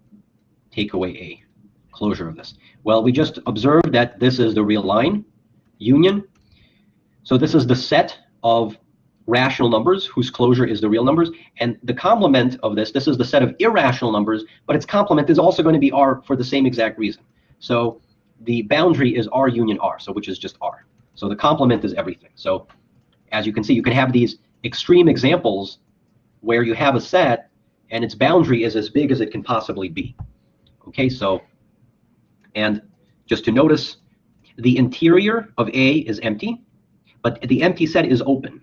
take away A, closure of this. Well, we just observed that this is the real line, union. So this is the set of rational numbers whose closure is the real numbers. And the complement of this is the set of irrational numbers, but its complement is also going to be R for the same exact reason. So the boundary is R union R, so which is just R. So the complement is everything. So as you can see, you can have these extreme examples where you have a set and its boundary is as big as it can possibly be. Okay, so, and just to notice, the interior of A is empty, but the empty set is open.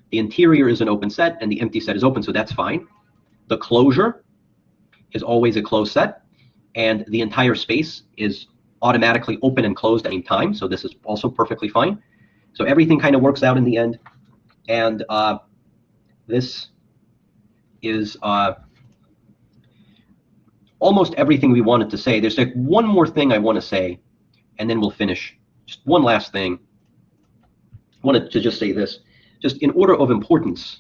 The interior is an open set and the empty set is open, so that's fine. The closure is always a closed set, and the entire space is automatically open and closed at any time, so this is also perfectly fine. So everything kind of works out in the end, and this is almost everything we wanted to say. There's like one more thing I want to say, and then we'll finish. Just one last thing. I wanted to just say this, just in order of importance.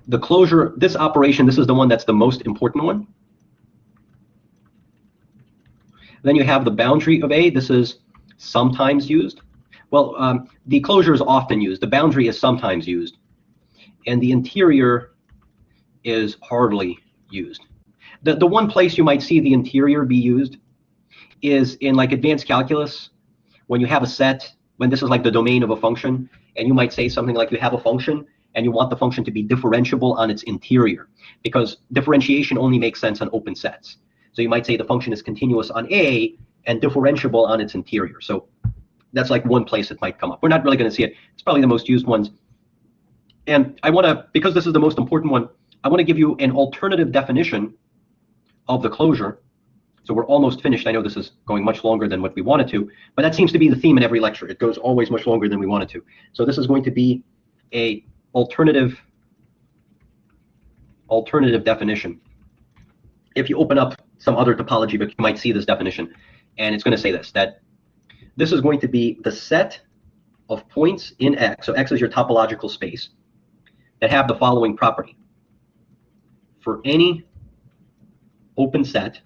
The closure, this operation, this is the one that's the most important one. Then you have the boundary of A. This is sometimes used. Well, the closure is often used. The boundary is sometimes used. And the interior is hardly used. The one place you might see the interior be used is in like advanced calculus, when you have a set, when this is like the domain of a function, and you might say something like you have a function, and you want the function to be differentiable on its interior, because differentiation only makes sense on open sets. So you might say the function is continuous on A and differentiable on its interior. So that's like one place it might come up. We're not really going to see it. It's probably the most used ones. And I want to, because this is the most important one, I want to give you an alternative definition of the closure. So we're almost finished. I know this is going much longer than what we wanted to, but that seems to be the theme in every lecture. It goes always much longer than we wanted to. So this is going to be a alternative definition. If you open up some other topology book, you might see this definition, and it's going to say this, that this is going to be the set of points in X, so X is your topological space, that have the following property. For any open set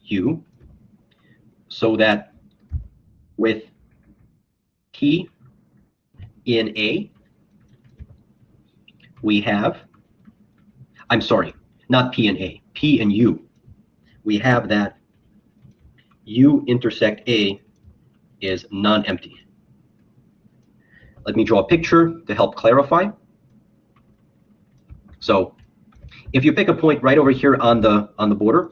U, so that with P in A, we have, I'm sorry, not P and A, P and U. We have that U intersect A is non-empty. Let me draw a picture to help clarify. So if you pick a point right over here on the border,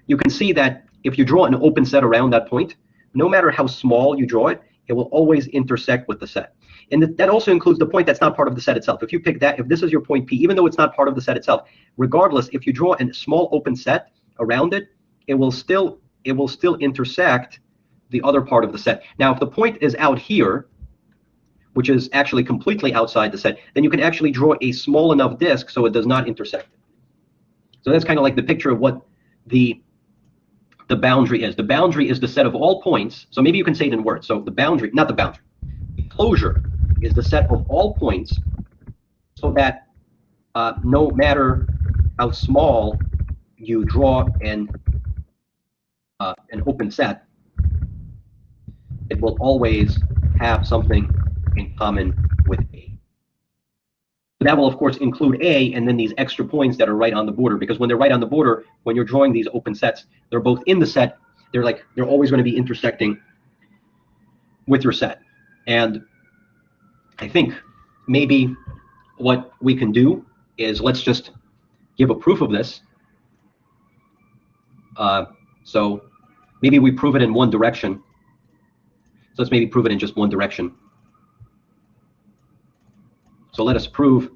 you can see that if you draw an open set around that point, no matter how small you draw it, it will always intersect with the set. And that also includes the point that's not part of the set itself. If you pick that, if this is your point P, even though it's not part of the set itself, regardless, if you draw a small open set around it, it will still intersect the other part of the set. Now, if the point is out here, which is actually completely outside the set, then you can actually draw a small enough disk so it does not intersect. So that's kind of like the picture of what the boundary is. The boundary is the set of all points. So maybe you can say it in words. So the boundary, not the boundary, the closure is the set of all points, so that no matter how small you draw an open set, it will always have something in common with A. That will, of course, include A and then these extra points that are right on the border, because when they're right on the border, when you're drawing these open sets, they're both in the set. They're always going to be intersecting with your set. And I think maybe what we can do is let's just give a proof of this. So maybe we prove it in one direction. So let's maybe prove it in just one direction. So let us prove,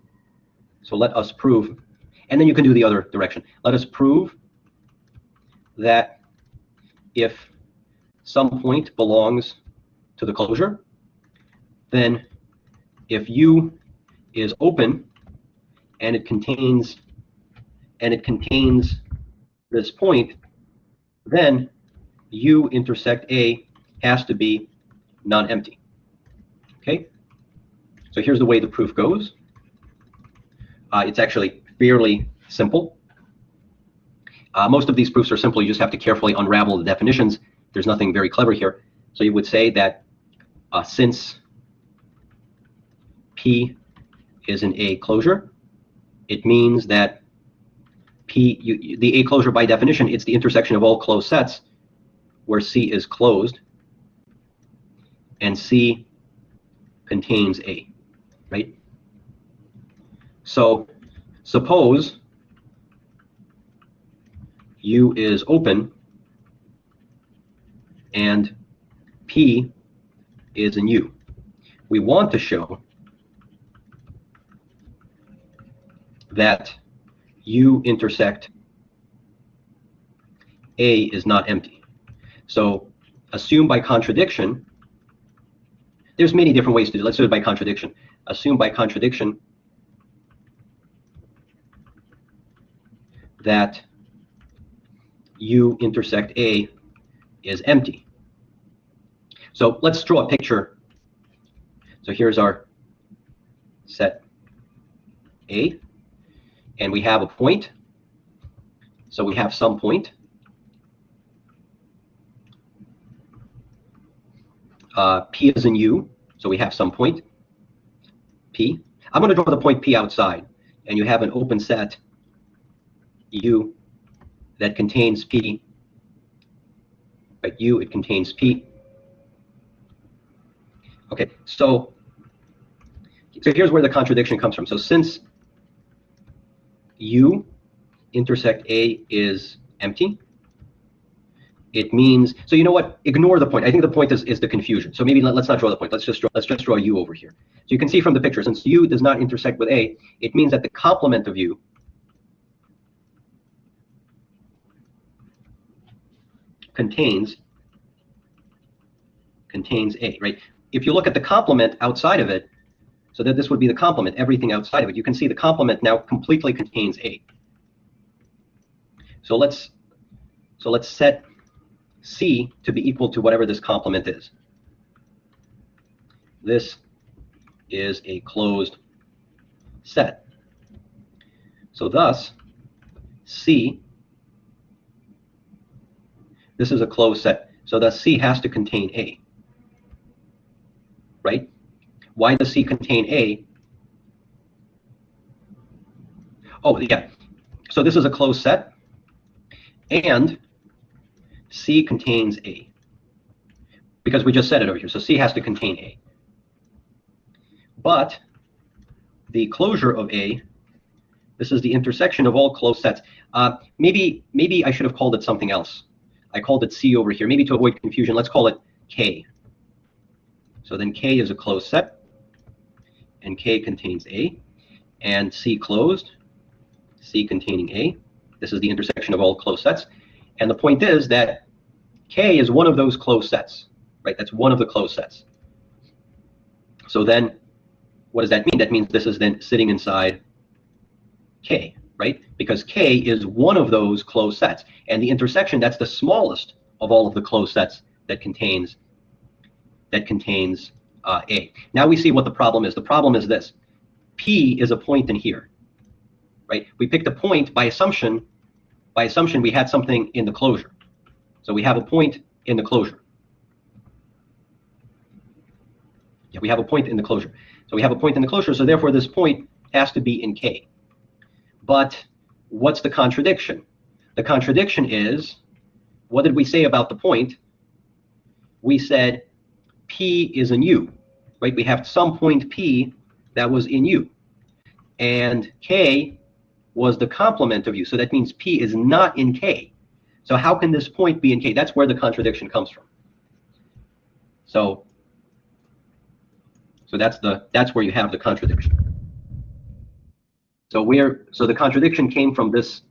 and then you can do the other direction. Let us prove that if some point belongs to the closure, then if U is open and it contains this point, then U intersect A has to be non-empty. Okay? So here's the way the proof goes. It's actually fairly simple. Most of these proofs are simple. You just have to carefully unravel the definitions. There's nothing very clever here. So you would say that since P is an A closure, it means that the A closure, by definition, it's the intersection of all closed sets where C is closed and C contains A. Right? So suppose U is open and P is in U. We want to show that U intersect A is not empty. So assume by contradiction, there's many different ways to do it. Let's do it by contradiction. Assume by contradiction that U intersect A is empty. So let's draw a picture. So here's our set A, and we have a point. So we have some point. P is in U, so we have some point. P. I'm going to draw the point P outside, and you have an open set U that contains P. But U, it contains P. Okay, so here's where the contradiction comes from. So since U intersect A is empty, it means, so you know what, ignore the point. I think the point is the confusion. So maybe let's not draw the point. Let's just draw U over here. So you can see from the picture, since U does not intersect with A, it means that the complement of U contains A, right? If you look at the complement outside of it, so that this would be the complement, everything outside of it, you can see the complement now completely contains A. So let's set C to be equal to whatever this complement is. This is a closed set. So thus, C, this is a closed set. So thus C has to contain A. Right? Why does C contain A? Oh, yeah. So this is a closed set, and C contains A. Because we just said it over here. So C has to contain A. But the closure of A, this is the intersection of all closed sets. Maybe I should have called it something else. I called it C over here. Maybe to avoid confusion, let's call it K. So then K is a closed set, and K contains A, and C closed, C containing A. This is the intersection of all closed sets. And the point is that K is one of those closed sets, right? That's one of the closed sets. So then what does that mean? That means this is then sitting inside K, right? Because K is one of those closed sets. And the intersection, that's the smallest of all of the closed sets that contains A. Now we see what the problem is. The problem is this. P is a point in here, right? We picked a point by assumption. By assumption, we had something in the closure. So we have a point in the closure. Yeah, we have a point in the closure. So we have a point in the closure, so therefore this point has to be in K. But what's the contradiction? The contradiction is, what did we say about the point? We said P is in U, right? We have some point P that was in U. And K was the complement of U, so that means P is not in K. So how can this point be in K? That's where the contradiction comes from. So that's where you have the contradiction. So the contradiction came from this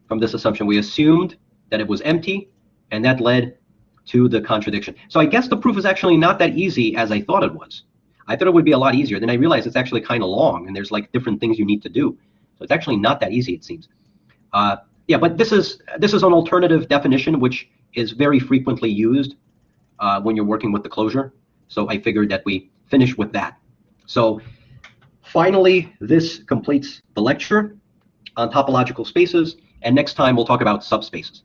assumption. We assumed that it was empty, and that led to the contradiction. So I guess the proof is actually not that easy as I thought it was. I thought it would be a lot easier. Then I realized it's actually kind of long, and there's like different things you need to do. So it's actually not that easy, it seems. Yeah, but this is an alternative definition which is very frequently used when you're working with the closure. So I figured that we finish with that. So finally, this completes the lecture on topological spaces, and next time we'll talk about subspaces.